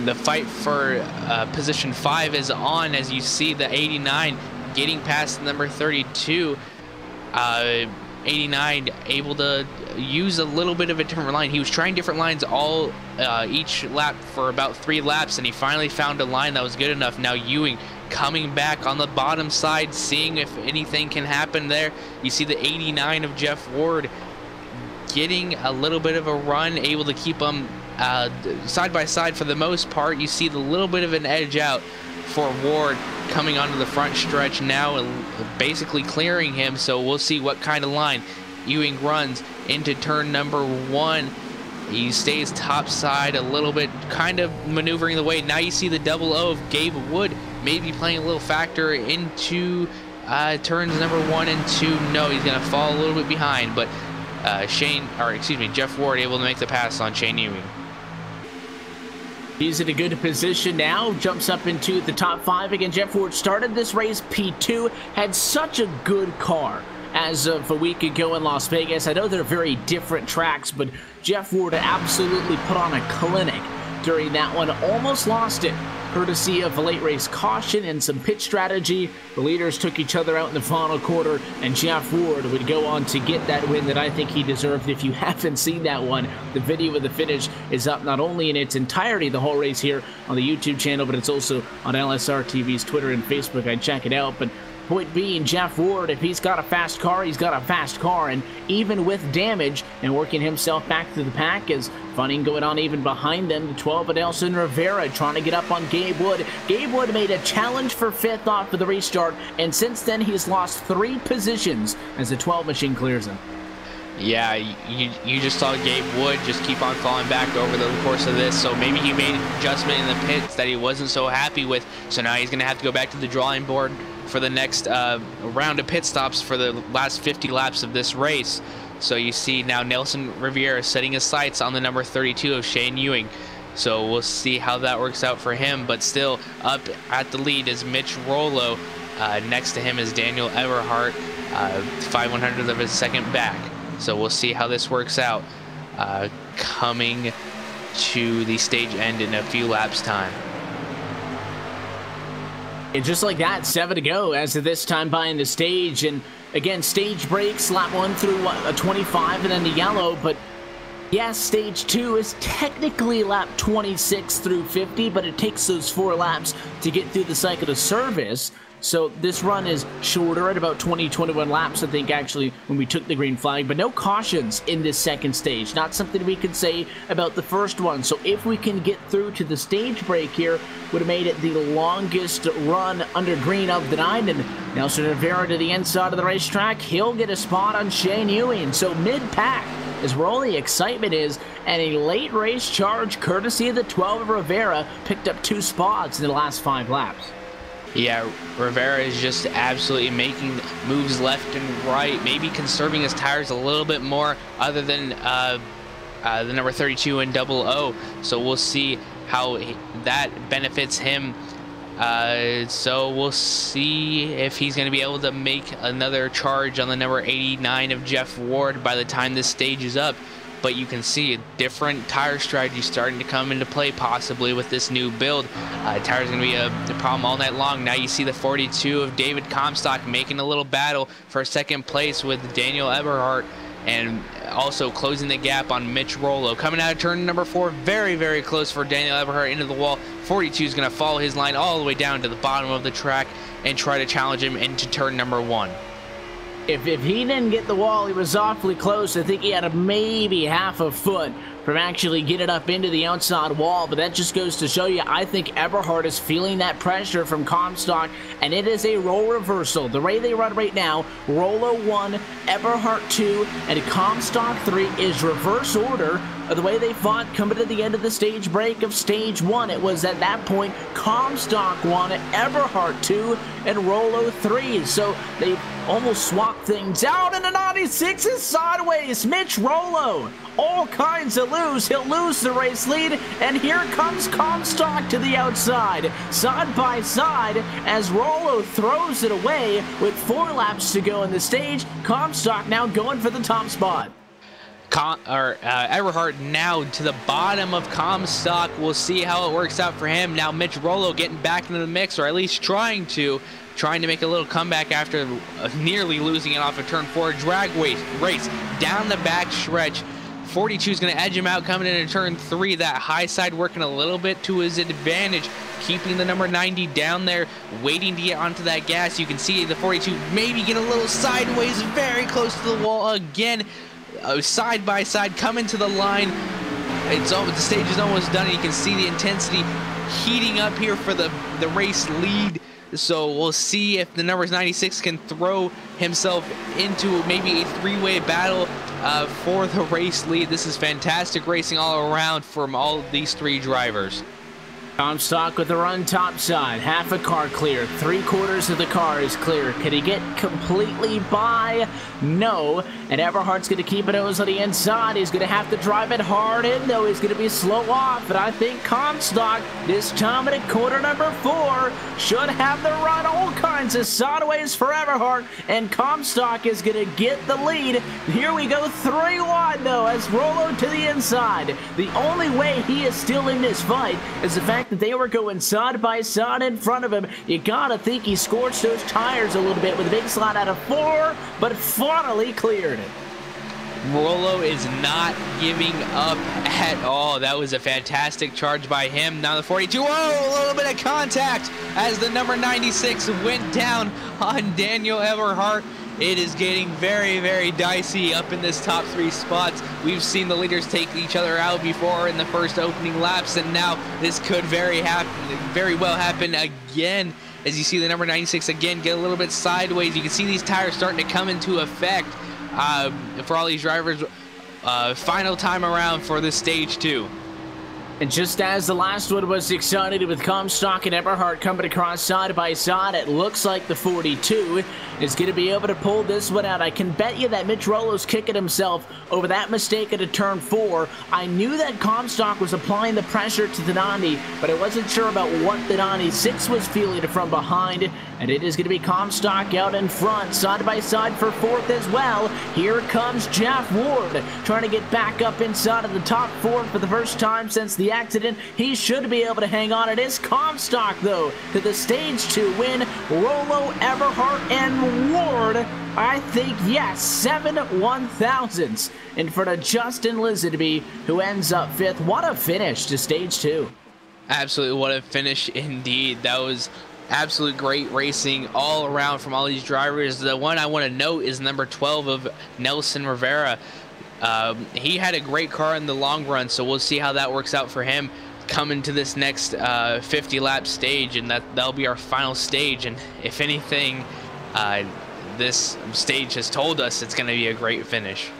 The fight for position 5 is on, as you see the 89 getting past number 32. 89 able to use a little bit of a different line. He was trying different lines each lap for about 3 laps, and he finally found a line that was good enough. Now Ewing coming back on the bottom side, seeing if anything can happen there. You see the 89 of Jeff Ward getting a little bit of a run, able to keep them side by side for the most part. You see the little bit of an edge out for Ward coming onto the front stretch now and basically clearing him, so we'll see what kind of line Ewing runs into turn number 1. He stays top side a little bit, kind of maneuvering the way. Now you see the double O of Gabe Wood maybe playing a little factor into turns number 1 and 2. No, he's going to fall a little bit behind, but Jeff Ward able to make the pass on Shane Ewing. He's in a good position now, jumps up into the top 5 again. Jeff Ward started this race P2, had such a good car. as of a week ago in Las Vegas. I know they're very different tracks, but Jeff Ward absolutely put on a clinic during that one. Almost lost it, courtesy of a late race caution and some pit strategy. The leaders took each other out in the final quarter, and Jeff Ward would go on to get that win that I think he deserved. If you haven't seen that one, the video of the finish is up not only in its entirety, the whole race here on the YouTube channel, but it's also on LSRTV's Twitter and Facebook. I'd check it out. But point being, Jeff Ward, if he's got a fast car, he's got a fast car, and even with damage and working himself back to the pack, is funning going on even behind them. The 12 of Nelson Rivera trying to get up on Gabe Wood. Gabe Wood made a challenge for 5th off of the restart, and since then he's lost 3 positions as the 12 machine clears him. Yeah, you just saw Gabe Wood just keep on falling back over the course of this, so maybe he made an adjustment in the pits that he wasn't so happy with, so now he's going to have to go back to the drawing board for the next round of pit stops for the last 50 laps of this race. So you see now Nelson Rivera setting his sights on the number 32 of Shane Ewing. So we'll see how that works out for him, but still up at the lead is Mitch Rollo. Next to him is Daniel Eberhardt, 5/100th of a second back. So we'll see how this works out coming to the stage end in a few laps time. And just like that, 7 to go as of this time buying the stage. And again, stage breaks, lap 1 through a 25 and then the yellow. But yes, stage 2 is technically lap 26 through 50, but it takes those 4 laps to get through the cycle of service. So this run is shorter at about 20-21 laps, I think, actually, when we took the green flag. But no cautions in this second stage. Not something we could say about the first one. So if we can get through to the stage break here, would have made it the longest run under green of the night. And Nelson Rivera to the inside of the racetrack. He'll get a spot on Shane Ewing. So mid-pack is where all the excitement is. And a late race charge, courtesy of the 12 of Rivera, picked up 2 spots in the last 5 laps. Yeah, Rivera is just absolutely making moves left and right, maybe conserving his tires a little bit more other than the number 32 and 00. So we'll see how that benefits him. So we'll see if he's going to be able to make another charge on the number 89 of Jeff Ward by the time this stage is up. But you can see a different tire strategy starting to come into play possibly with this new build. Tires going to be a problem all night long. Now you see the 42 of David Comstock making a little battle for second place with Daniel Eberhardt, and also closing the gap on Mitch Rollo. Coming out of turn number 4, very, very close for Daniel Eberhardt into the wall. 42 is going to follow his line all the way down to the bottom of the track and try to challenge him into turn number 1. If he didn't get the wall, he was awfully close. I think he had maybe half a foot from actually getting up into the outside wall, but that just goes to show you, I think Eberhardt is feeling that pressure from Comstock, and it is a role reversal. The way they run right now, Rollo 1, Eberhardt 2, and Comstock 3 is reverse order of the way they fought coming to the end of the stage break of stage 1. It was at that point Comstock 1, Eberhardt 2, and Rollo 3. So they almost swapped things out, and the 96 is sideways. Mitch Rollo, all kinds of loose. He'll lose the race lead, and here comes Comstock to the outside, side by side, as Rollo throws it away with 4 laps to go in the stage. Comstock now going for the top spot. Eberhardt now to the bottom of Comstock. We'll see how it works out for him. Now Mitch Rollo getting back into the mix, or at least trying to make a little comeback after nearly losing it off of turn 4. Drag race down the back stretch. 42 is going to edge him out coming into turn 3. That high side working a little bit to his advantage, keeping the number 90 down there, waiting to get onto that gas. You can see the 42 maybe get a little sideways, very close to the wall again. Side by side, coming to the line. The stage is almost done, and you can see the intensity heating up here for the race lead. So we'll see if the numbers 96 can throw himself into maybe a 3-way battle for the race lead. This is fantastic racing all around from all of these 3 drivers. Comstock with the run top side. Half a car clear. 3/4 of the car is clear. Can he get completely by? No. And Everhart's going to keep it on the inside. He's going to have to drive it hard in, though. He's going to be slow off. But I think Comstock, this time at quarter number 4, should have the run all kinds of sideways for Everhart. And Comstock is going to get the lead. Here we go, 3-1, though, as Rollo to the inside. The only way he is still in this fight is the fact that they were going side by side in front of him. You gotta think he scorched those tires a little bit with a big slide out of 4, but finally cleared it. Rollo is not giving up at all. That was a fantastic charge by him. Now the 42, whoa, a little bit of contact as the number 96 went down on Daniel Everhart. It is getting very, very dicey up in this top 3 spots. We've seen the leaders take each other out before in the first opening laps, and now this could very well happen again, as you see the number 96 again get a little bit sideways. You can see these tires starting to come into effect for all these drivers. Final time around for this stage 2. And just as the last one was excited with Comstock and Everhart coming across side by side, it looks like the 42 is going to be able to pull this one out. I can bet you that Mitch Rollo's kicking himself over that mistake at a turn 4. I knew that Comstock was applying the pressure to the 90, but I wasn't sure about what the 96 was feeling from behind. And it is going to be Comstock out in front, side by side for 4th as well. Here comes Jeff Ward, trying to get back up inside of the top 4 for the first time since the accident. He should be able to hang on. It is Comstock, though, to the stage 2 win. Rollo, Everhart, and Ward, I think, yes, 7 1,000ths in front of Justin Lisenby, who ends up 5th. What a finish to stage 2. Absolutely, what a finish indeed. That was absolute great racing all around from all these drivers. The one I want to note is number 12 of Nelson Rivera. He had a great car in the long run, so we'll see how that works out for him coming to this next 50-lap stage, and that'll be our final stage. And if anything, this stage has told us it's going to be a great finish.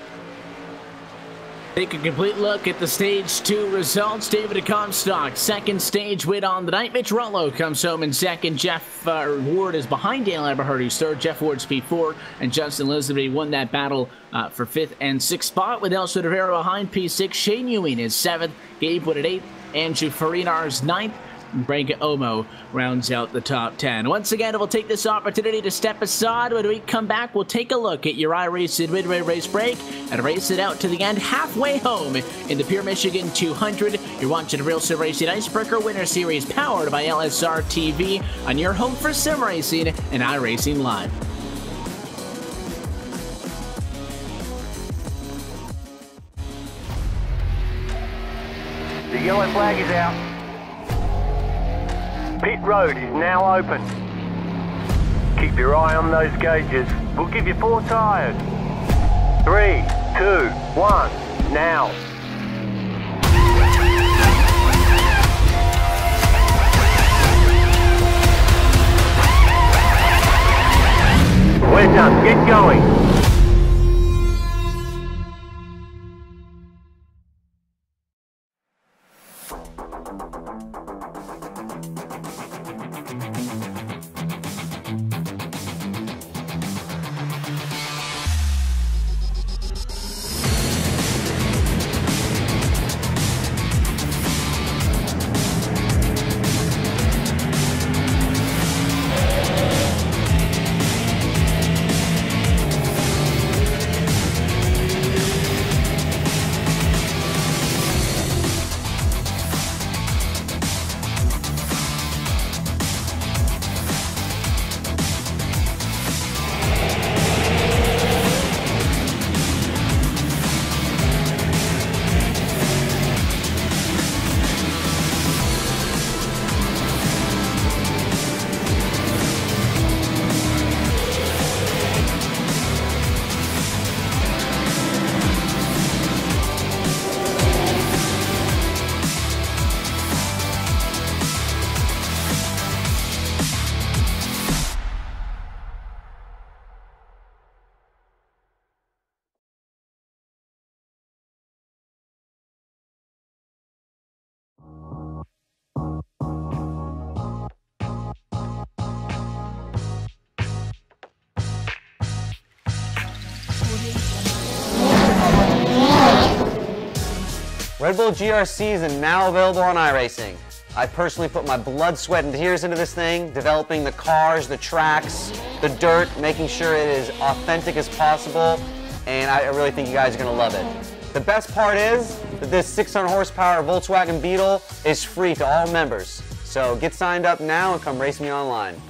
Take a complete look at the stage 2 results. David Comstock, second stage win on the night. Mitch Rollo comes home in second. Jeff Ward is behind Daniel Everhart, who's third. Jeff Ward's P4, and Justin Lisenby won that battle for 5th and 6th spot, with Nelson Rivera behind P6. Shane Ewing is 7th. Gabe Wood at 8th. Andrew Farinar's 9th. Branka Omo rounds out the top 10. Once again, we'll take this opportunity to step aside. When we come back, we'll take a look at your iRacing Midway race break and race it out to the end, halfway home in the Pure Michigan 200. You're watching a Real Sim Racing Icebreaker Winter Series powered by LSRTV on your home for sim racing and iRacing Live. The yellow flag is out. Pit road is now open. Keep your eye on those gauges. We'll give you 4 tyres. 3, 2, 1, now. We're done. Get going. Red Bull GRCs are now available on iRacing. I personally put my blood, sweat, and tears into this thing, developing the cars, the tracks, the dirt, making sure it is authentic as possible, and I really think you guys are going to love it. The best part is that this 600 horsepower Volkswagen Beetle is free to all members. So get signed up now and come race me online.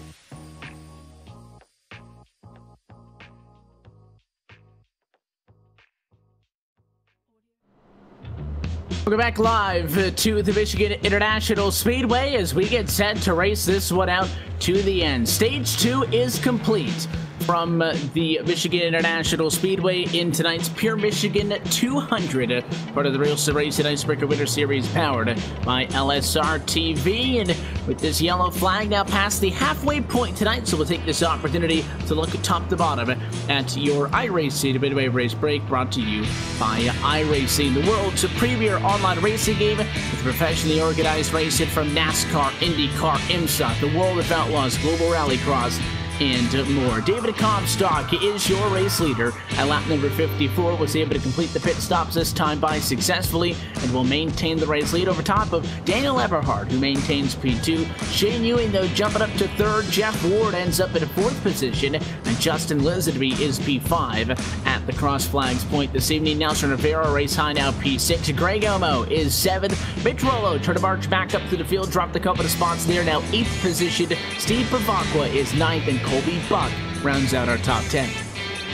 Welcome back live to the Michigan International Speedway as we get set to race this one out to the end. Stage 2 is complete from the Michigan International Speedway in tonight's Pure Michigan 200, part of the Real Racing Icebreaker Winter Series powered by LSRTV. And with this yellow flag now past the halfway point tonight, so we'll take this opportunity to look at top to bottom at your iRacing Midway race break, brought to you by iRacing, the world's premier online racing game with professionally organized racing from NASCAR, IndyCar, IMSA, the World of Outlaws, Global Rallycross, and more. David Comstock is your race leader at lap number 54. Was able to complete the pit stops this time by successfully and will maintain the race lead over top of Daniel Eberhardt, who maintains P2. Shane Ewing, though, jumping up to third. Jeff Ward ends up in a fourth position, and Justin Lisadby is P5 at the cross flags point this evening. Nelson Rivera race high now P6. Greg Elmo is seventh. Mitch Rollo turned to march back up to the field, dropped a couple of spots there, now eighth position. Steve Pavacqua is ninth, and Colby Buck rounds out our top 10.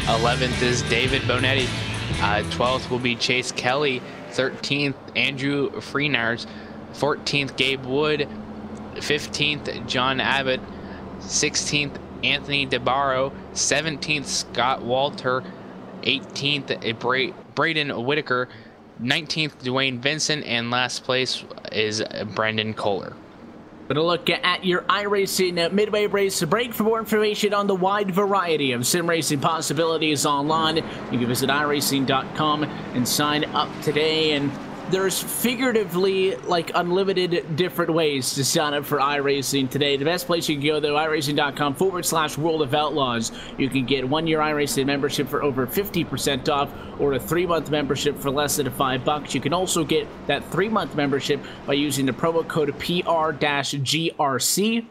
11th is David Bonetti. 12th will be Chase Kelly. 13th, Andrew Freenars. 14th, Gabe Wood. 15th, John Abbott. 16th, Anthony DeBarro. 17th, Scott Walter. 18th, Braden Whitaker. 19th, Dwayne Vincent. And last place is Brendan Kohler. But a look at your iRacing Midway race break. For more information on the wide variety of sim racing possibilities online, you can visit iRacing.com and sign up today. And there's figuratively like unlimited different ways to sign up for iRacing today. The best place you can go, though, iRacing.com/World of Outlaws. You can get 1 year iRacing membership for over 50% off, or a 3-month membership for less than $5. You can also get that 3-month membership by using the promo code PR-GRC.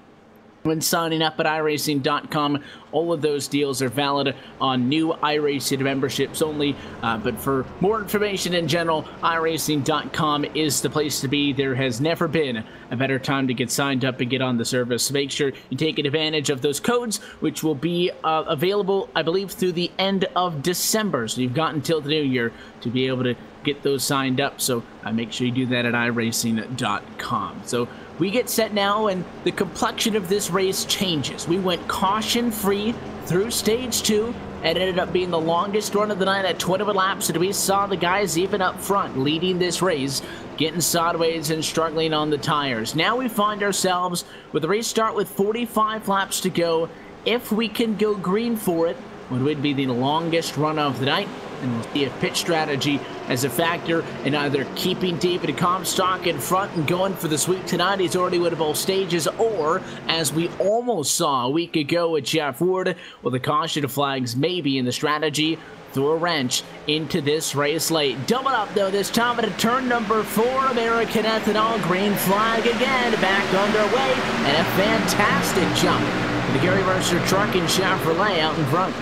When signing up at iRacing.com. All of those deals are valid on new iRacing memberships only. But for more information in general, iRacing.com is the place to be. There has never been a better time to get signed up and get on the service. So make sure you take advantage of those codes, which will be available, I believe, through the end of December. So you've got until the new year to be able to get those signed up. So make sure you do that at iRacing.com. So we get set now, and the complexion of this race changes. We went caution-free through stage 2. It ended up being the longest run of the night at 21 laps, and we saw the guys even up front leading this race, getting sideways and struggling on the tires. Now we find ourselves with a race start with 45 laps to go. If we can go green for it, what would be the longest run of the night, and we'll see if pit strategy as a factor in either keeping David Comstock in front and going for the sweep tonight. He's already won both stages, or as we almost saw a week ago with Jeff Ward, well, the caution flags may be in the strategy. Throw a wrench into this race late. Double up, though, this time at turn number 4. American Ethanol, green flag again, back underway, and a fantastic jump for the Gary Mercer truck and Chevrolet out in front.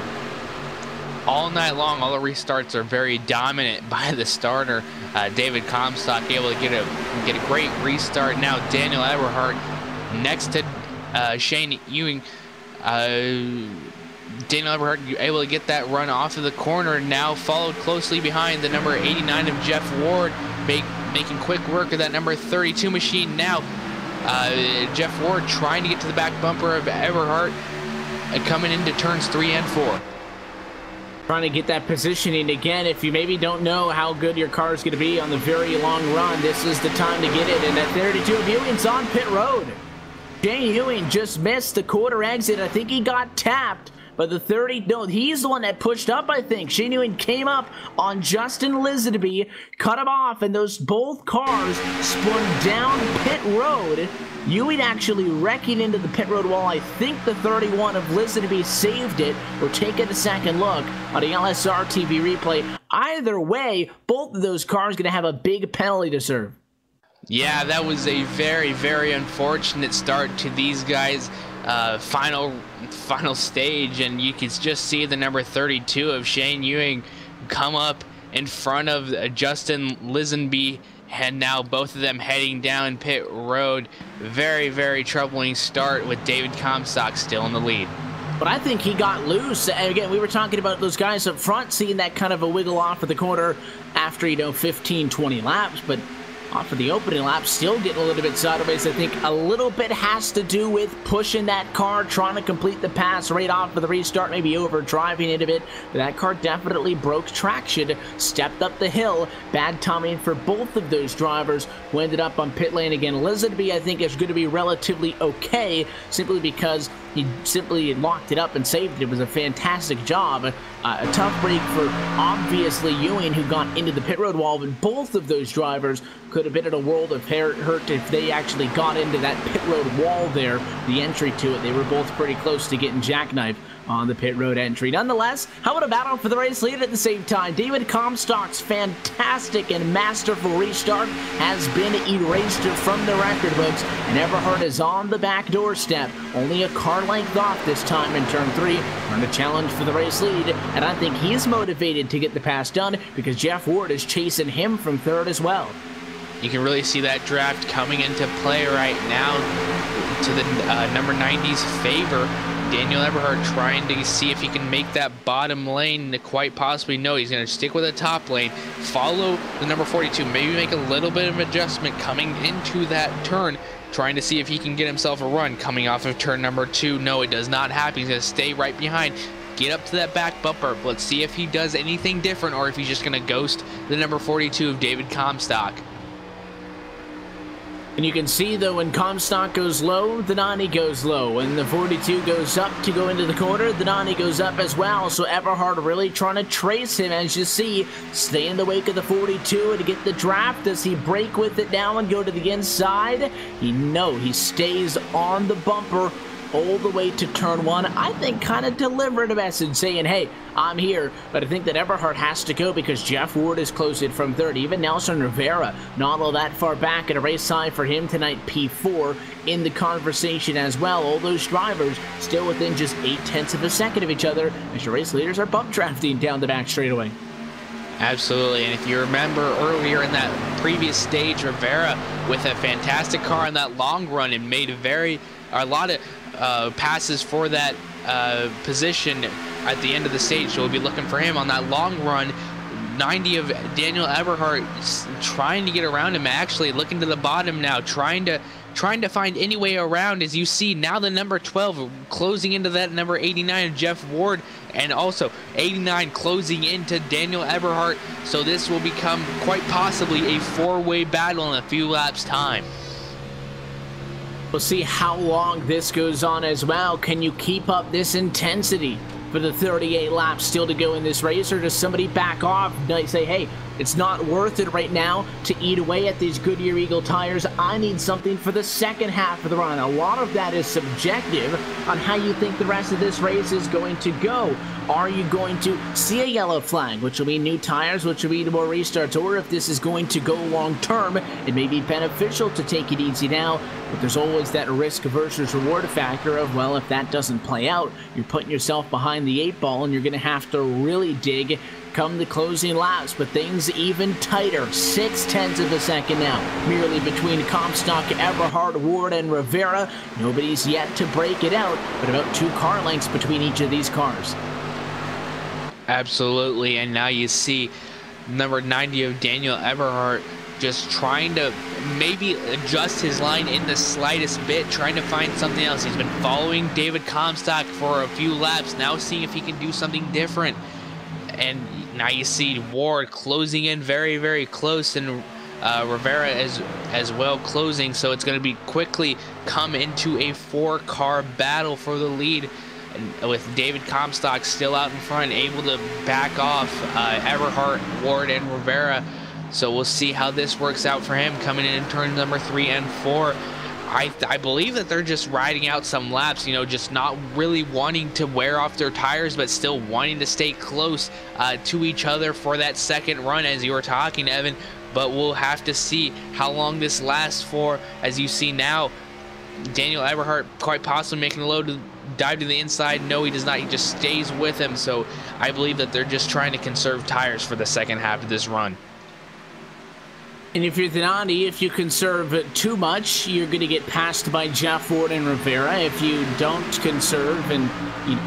All night long, all the restarts are very dominant by the starter. David Comstock able to get a great restart. Now Daniel Eberhardt next to Shane Ewing. Daniel Eberhardt able to get that run off of the corner, now followed closely behind the number 89 of Jeff Ward, making quick work of that number 32 machine. Now Jeff Ward trying to get to the back bumper of Eberhardt, coming into turns 3 and 4. Trying to get that positioning again. If you maybe don't know how good your car is going to be on the very long run, this is the time to get it. And that 32 of Ewing's on pit road. Shane Ewing just missed the quarter exit. I think he got tapped. But the 30, no, he's the one that pushed up, I think. Shane Ewing came up on Justin Lisadby, cut him off, and those both cars spun down pit road. Ewing actually wrecking into the pit road wall. I think the 31 of Lisadby saved it. We're taking a second look on the LSRTV replay. Either way, both of those cars going to have a big penalty to serve. Yeah, that was a very, very unfortunate start to these guys' final stage, and you can just see the number 32 of Shane Ewing come up in front of Justin Lisenby, and now both of them heading down pit road. Very, very troubling start with David Comstock still in the lead. But I think he got loose. And again, we were talking about those guys up front seeing that kind of a wiggle off of the corner after, 15, 20 laps. But off of the opening lap, still getting a little bit sideways. I think a little bit has to do with pushing that car, trying to complete the pass right off of the restart, maybe over driving it a bit. But that car definitely broke traction, stepped up the hill. Bad timing for both of those drivers who ended up on pit lane again. Lisenby, I think, is going to be relatively okay, simply because he simply locked it up and saved it. It was a fantastic job. A tough break for, obviously, Ewing, who got into the pit road wall, but both of those drivers could have been in a world of hurt if they actually got into that pit road wall there, the entry to it. They were both pretty close to getting jackknifed on the pit road entry. Nonetheless, how about a battle for the race lead at the same time? David Comstock's fantastic and masterful restart has been erased from the record books, and Eberhard is on the back doorstep, only a car length off this time in turn 3, on the challenge for the race lead, and I think he's motivated to get the pass done because Jeff Ward is chasing him from third as well. You can really see that draft coming into play right now to the number 90's favor. Daniel Eberhard trying to see if he can make that bottom lane. Quite possibly no, he's going to stick with the top lane, follow the number 42, maybe make a little bit of adjustment coming into that turn, trying to see if he can get himself a run coming off of turn number 2. No, it does not happen. He's going to stay right behind, get up to that back bumper. Let's see if he does anything different or if he's just going to ghost the number 42 of David Comstock. And you can see, though, when Comstock goes low, the 90 goes low. When the 42 goes up to go into the corner, the 90 goes up as well. So Eberhard really trying to trace him, as you see, stay in the wake of the 42 to get the draft. Does he break with it now and go to the inside? He stays on the bumper all the way to turn 1. I think kind of delivered a message saying, hey, I'm here. But I think that Eberhard has to go because Jeff Ward is closing from third. Even Nelson Rivera, not all that far back at a race high for him tonight, P4 in the conversation as well. All those drivers still within just 0.8 of a second of each other as your race leaders are bump drafting down the back straightaway. Absolutely, and if you remember earlier in that previous stage, Rivera with a fantastic car on that long run and made a lot of passes for that position at the end of the stage, so we'll be looking for him on that long run. 90 of Daniel Eberhard trying to get around him, actually looking to the bottom now, trying to find any way around. As you see now, the number 12 closing into that number 89 of Jeff Ward, and also 89 closing into Daniel Eberhard. So this will become quite possibly a four-way battle in a few laps time. We'll see how long this goes on as well. Can you keep up this intensity for the 38 laps still to go in this race, or does somebody back off and say, hey, it's not worth it right now to eat away at these Goodyear Eagle tires. I need something for the second half of the run. A lot of that is subjective on how you think the rest of this race is going to go. Are you going to see a yellow flag, which will mean new tires, which will mean more restarts, or if this is going to go long term, it may be beneficial to take it easy now, but there's always that risk versus reward factor of, well, if that doesn't play out, you're putting yourself behind the 8 ball and you're going to have to really dig come the closing laps, but things even tighter. 0.6 of a second now, merely between Comstock, Eberhard, Ward, and Rivera. Nobody's yet to break it out, but about 2 car lengths between each of these cars. Absolutely, and now you see number 90 of Daniel Eberhard just trying to maybe adjust his line in the slightest bit, trying to find something else. He's been following David Comstock for a few laps, now seeing if he can do something different. And now you see Ward closing in very, very close, and Rivera as well closing. So it's going to be quickly come into a 4-car battle for the lead, and with David Comstock still out in front, able to back off Eberhard, Ward, and Rivera. So we'll see how this works out for him coming in turn number 3 and 4. I believe that they're just riding out some laps, you know, just not really wanting to wear off their tires, but still wanting to stay close to each other for that second run, as you were talking, Evan. But we'll have to see how long this lasts for. As you see now, Daniel Eberhardt quite possibly making the load to dive to the inside. No, he does not. He just stays with him. So I believe that they're just trying to conserve tires for the second half of this run. And if you're Thinati, if you conserve too much, you're going to get passed by Jeff Ward and Rivera. If you don't conserve and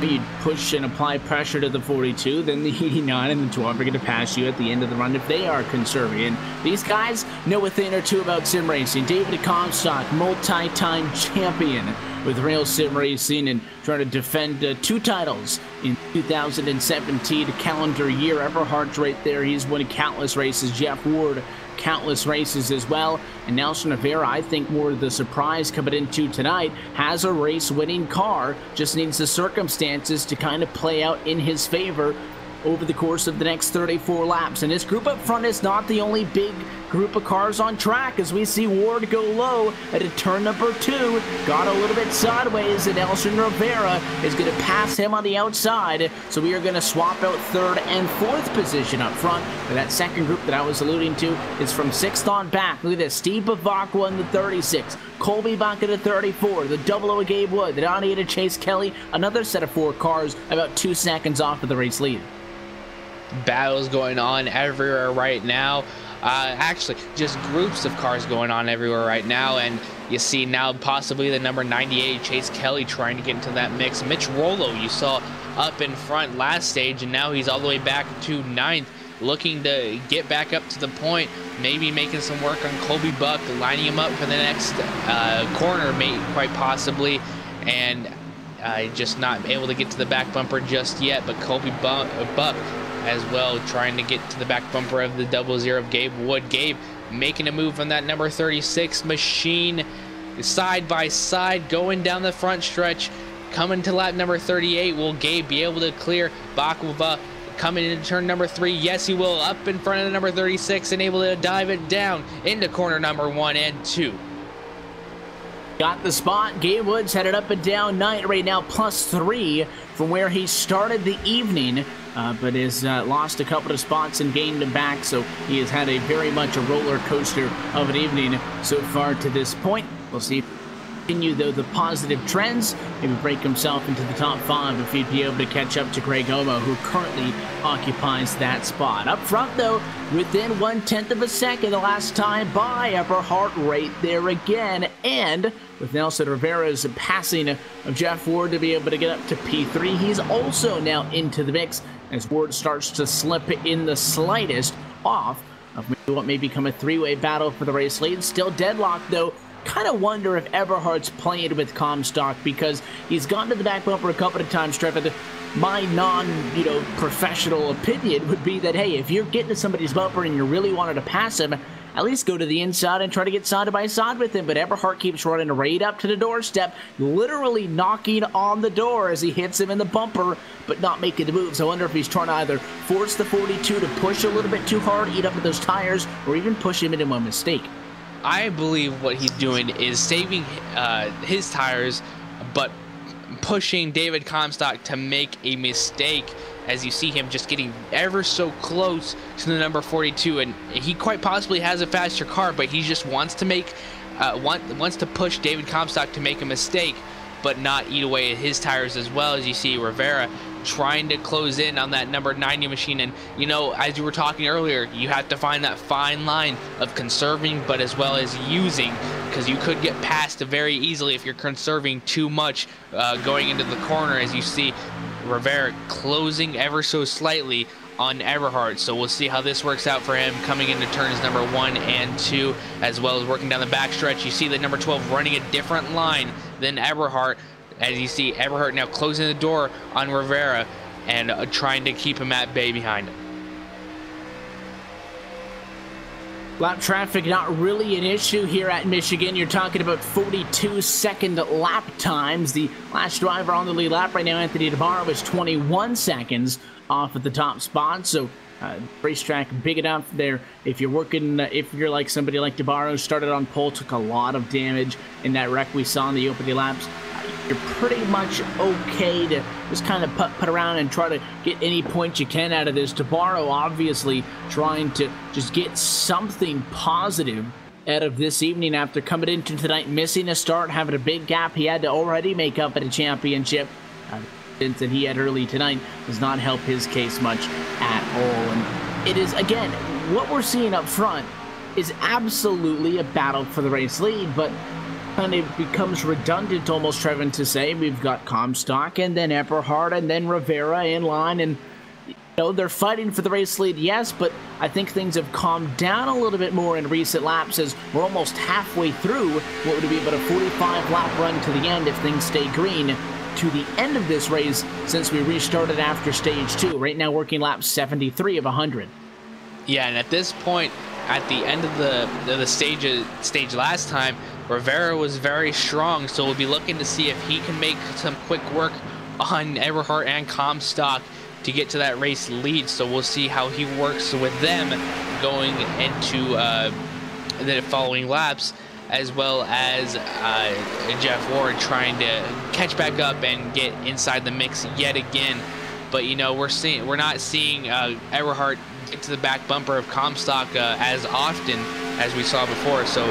you push and apply pressure to the 42, then the 89 and the 12 are going to pass you at the end of the run if they are conserving. And these guys know a thing or two about sim racing. David Comstock, multi-time champion with Rail Sim Racing and trying to defend 2 titles in 2017 calendar year. Eberhardt's right there. He's won countless races. Jeff Ward, countless races as well. And Nelson Rivera, I think more of the surprise coming into tonight, has a race-winning car. Just needs the circumstances to kind of play out in his favor over the course of the next 34 laps. And this group up front is not the only big group of cars on track, as we see Ward go low at a turn number 2, got a little bit sideways, and Nelson Rivera is going to pass him on the outside. So we are going to swap out 3rd and 4th position up front. But that second group that I was alluding to is from 6th on back. Look at this. Steve Bavacqua in the 36, Colby Buck in the 34, the 00 Gabe Wood, the 98 Chase Kelly, another set of 4 cars about 2 seconds off of the race lead. Battles going on everywhere right now. Actually, just groups of cars going on everywhere right now, and you see now possibly the number 98 Chase Kelly trying to get into that mix. Mitch Rollo you saw up in front last stage, and now he's all the way back to 9th, looking to get back up to the point, maybe making some work on Colby Buck, lining him up for the next corner, quite possibly, and just not able to get to the back bumper just yet. But Colby Buck as well, trying to get to the back bumper of the 00 of Gabe Wood. Gabe making a move on that number 36 machine, side by side, going down the front stretch, coming to lap number 38. Will Gabe be able to clear Baklava coming into turn number 3? Yes, he will, up in front of the number 36 and able to dive it down into corner number 1 and 2. Got the spot. Gabe Woods headed up and down 9 right now, +3 from where he started the evening, but has lost a couple of spots and gained them back, so he has had a very much a roller coaster of an evening so far to this point. We'll see if he continue though the positive trends, maybe break himself into the top 5 if he'd be able to catch up to Greg Omo, who currently occupies that spot. Up front though, within 1/10 of a second the last time by Eberhardt right there again, and with Nelson Rivera's passing of Jeff Ward to be able to get up to P3, he's also now into the mix as Ward starts to slip in the slightest off of what may become a 3-way battle for the race lead. Still deadlocked though. Kind of wonder if Eberhardt's playing with Comstock, because he's gone to the back bumper a couple of times, Trevor. My professional opinion would be that, hey, if you're getting to somebody's bumper and you really wanted to pass him, at least go to the inside and try to get side by side with him. But Eberhardt keeps running right up to the doorstep, literally knocking on the door as he hits him in the bumper, but not making the moves. I wonder if he's trying to either force the 42 to push a little bit too hard, eat up at those tires, or even push him into a mistake. I believe what he's doing is saving his tires, but pushing David Comstock to make a mistake, as you see him just getting ever so close to the number 42, and he quite possibly has a faster car, but he just wants to make wants to push David Comstock to make a mistake, but not eat away at his tires as well. As you see Rivera trying to close in on that number 90 machine, and as you were talking earlier, you have to find that fine line of conserving but as well as using, because you could get passed very easily if you're conserving too much going into the corner. As you see Rivera closing ever so slightly on Eberhardt, so we'll see how this works out for him coming into turns number 1 and 2, as well as working down the backstretch. You see the number 12 running a different line than Eberhardt, as you see Eberhardt now closing the door on Rivera and trying to keep him at bay behind him. Lap traffic not really an issue here at Michigan. You're talking about 42-second lap times. The last driver on the lead lap right now, Anthony DeMar, was 21 seconds off at the top spot. So Racetrack big enough there. If you're working, if you're like somebody like DeBarro, started on pole, took a lot of damage in that wreck we saw in the opening laps, you're pretty much okay to just kind of put around and try to get any points you can out of this. DeBarro obviously trying to just get something positive out of this evening after coming into tonight, missing a start, having a big gap he had to already make up at a championship. That he had early tonight does not help his case much at all. And it is, again, what we're seeing up front is absolutely a battle for the race lead, but kind of becomes redundant almost, Trevin, to say we've got Comstock and then Eberhard and then Rivera in line, and you know, they're fighting for the race lead, yes, but I think things have calmed down a little bit more in recent laps as we're almost halfway through what would be about a 45 lap run to the end if things stay green to the end of this race since we restarted after stage 2. Right now working lap 73 of 100. Yeah, and at this point, at the end of the stage last time, Rivera was very strong, so we'll be looking to see if he can make some quick work on Eberhard and Comstock to get to that race lead. So we'll see how he works with them going into the following laps, as well as Jeff Ward trying to catch back up and get inside the mix yet again. But you know, we're not seeing Eberhard get to the back bumper of Comstock as often as we saw before. So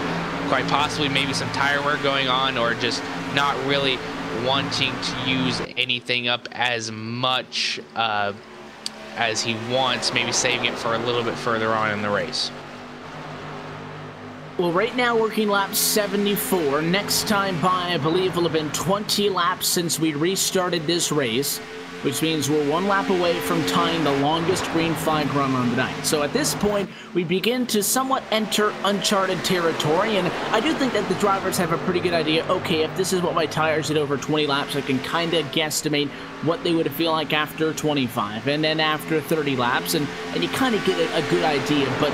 quite possibly maybe some tire wear going on, or just not really wanting to use anything up as much as he wants, maybe saving it for a little bit further on in the race. Well, right now working lap 74. Next time by, I believe, will have been 20 laps since we restarted this race, which means we're 1 lap away from tying the longest green flag run on the night. So at this point, we begin to somewhat enter uncharted territory, and I do think that the drivers have a pretty good idea, okay, if this is what my tires did over 20 laps, I can kind of guesstimate what they would feel like after 25, and then after 30 laps, and you kind of get a good idea. But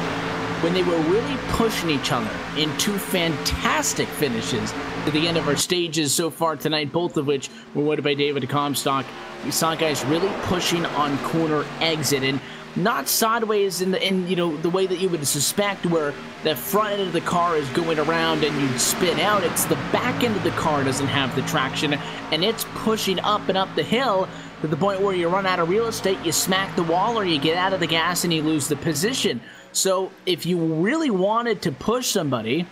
when they were really pushing each other in 2 fantastic finishes to the end of our stages so far tonight, both of which were won by David Comstock, we saw guys really pushing on corner exit, and not sideways in you know, the way that you would suspect, where the front end of the car is going around and you spin out. It's the back end of the car doesn't have the traction, and it's pushing up and up the hill to the point where you run out of real estate, you smack the wall, or you get out of the gas and you lose the position. So if you really wanted to push somebody,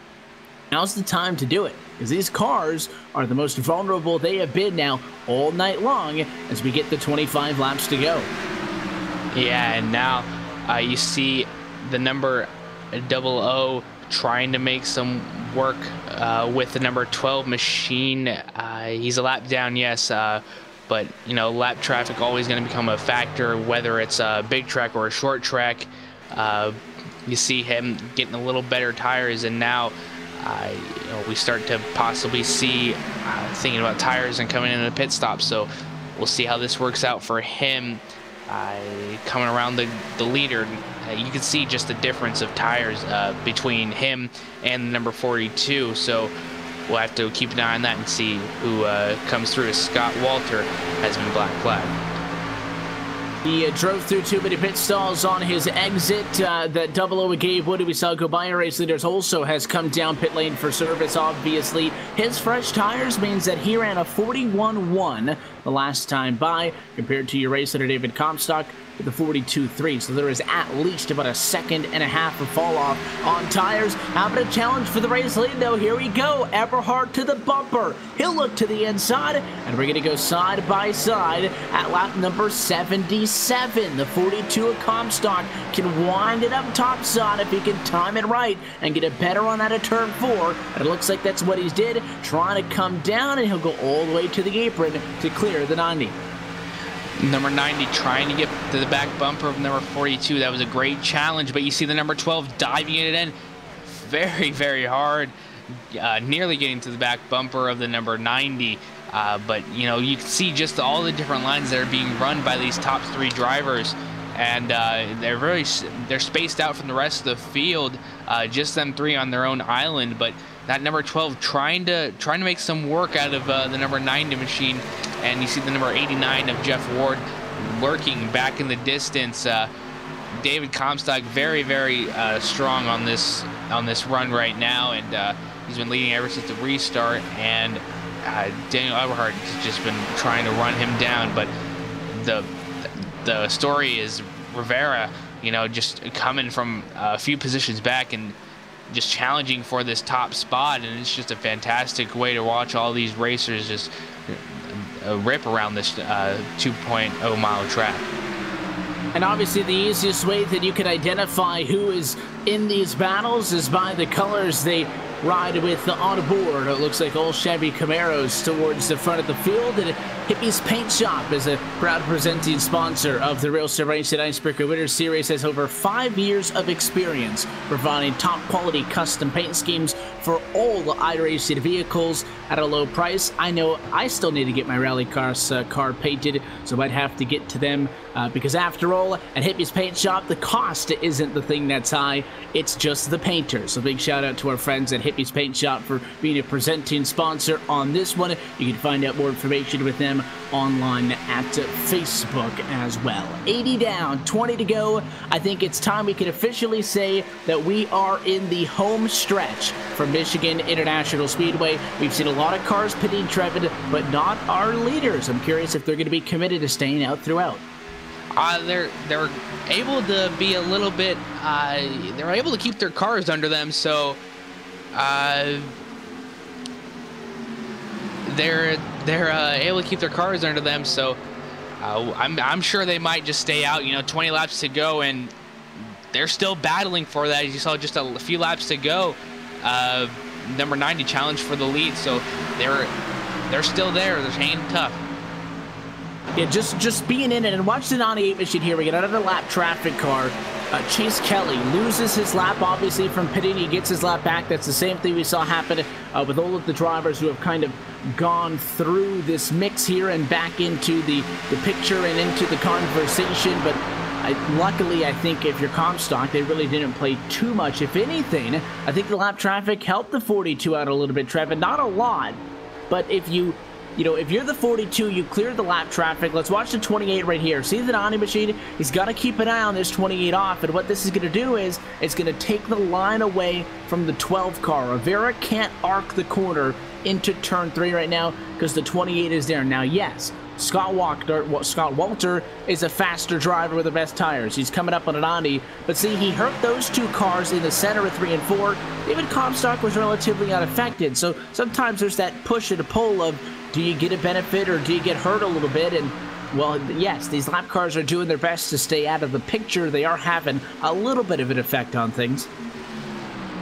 now's the time to do it, because these cars are the most vulnerable they have been now all night long as we get the 25 laps to go. Yeah, and now you see the number 00 trying to make some work with the number 12 machine. He's a lap down, yes, but you know, lap traffic always going to become a factor, whether it's a big track or a short track. You see him getting a little better tires, and now you know, we start to possibly see thinking about tires and coming into the pit stop. So we'll see how this works out for him coming around the leader. You can see just the difference of tires between him and the number 42. So we'll have to keep an eye on that and see who comes through. Scott Walter has been black flagged. He drove through too many pit stalls on his exit. That 00 Gabe Woody we saw go by our race leaders also has come down pit lane for service, obviously. His fresh tires means that he ran a 41.1 the last time by, compared to your race leader David Comstock with the 42.3. So there is at least about 1.5 seconds of fall off on tires. How about a challenge for the race lead, though? Here we go. Eberhard to the bumper. He'll look to the inside, and we're going to go side by side at lap number 77. The 42 of Comstock can wind it up top side if he can time it right and get a better run out of turn 4. And it looks like that's what he's did, trying to come down, and he'll go all the way to the apron to clear the 90. Number 90 trying to get to the back bumper of number 42. That was a great challenge, but you see the number 12 diving it in very, very hard, nearly getting to the back bumper of the number 90. But you know, you can see just all the different lines that are being run by these top 3 drivers, and they're spaced out from the rest of the field, just them 3 on their own island. But that number 12 trying to make some work out of the number 90 machine, and you see the number 89 of Jeff Ward lurking back in the distance, David Comstock very, very strong on this run right now, and he's been leading ever since the restart. And Daniel Eberhardt has just been trying to run him down, but the story is Rivera, you know, just coming from a few positions back and just challenging for this top spot, and it's just a fantastic way to watch all these racers just rip around this 2.0 mile track. And obviously the easiest way that you can identify who is in these battles is by the colors they ride with on board. It looks like all Chevy Camaros towards the front of the field, and Hippie's Paint Shop is a proud presenting sponsor of the Real Estate Race at Icebreaker Winter Series. Has over 5 years of experience providing top quality custom paint schemes for all the iRacing vehicles at a low price. I know I still need to get my rally car painted, so I'd have to get to them because after all, at Hippie's Paint Shop, the cost isn't the thing that's high, it's just the painter. So big shout out to our friends at Hippie's Paint Shop for being a presenting sponsor on this one. You can find out more information with them online at Facebook as well. 80 down, 20 to go. I think it's time we can officially say that we are in the home stretch for Michigan International Speedway. We've seen a lot of cars pitting, Trevin, but not our leaders. I'm curious if they're going to be committed to staying out throughout. They're able to be a little bit, they're able to keep their cars under them, so they're able to keep their cars under them, so I'm sure they might just stay out. You know, 20 laps to go, and they're still battling for that. As you saw, just a few laps to go. Number 90 challenged for the lead, so they're still there. They're hanging tough. Yeah, just being in it, and watch the 98 machine here. We get another lap traffic car. Chase Kelly loses his lap, obviously, from pitting. He gets his lap back. That's the same thing we saw happen with all of the drivers who have kind of gone through this mix here and back into the picture and into the conversation. But luckily, I think if you're Comstock, they really didn't play too much. If anything, I think the lap traffic helped the 42 out a little bit, Trevin. Not a lot, but if if you're the 42, you clear the lap traffic. Let's watch the 28 right here. See the 90 machine? He's got to keep an eye on this 28 off, and what this is going to do is it's going to take the line away from the 12 car. Rivera can't arc the corner into turn 3 right now because the 28 is there. Now, yes, Scott Walter is a faster driver with the best tires. He's coming up on a 90, but see, he hurt those two cars in the center of 3 and 4. David Comstock was relatively unaffected, so sometimes there's that push and pull of, do you get a benefit or do you get hurt a little bit? And, well, yes, these lap cars are doing their best to stay out of the picture. They are having a little bit of an effect on things.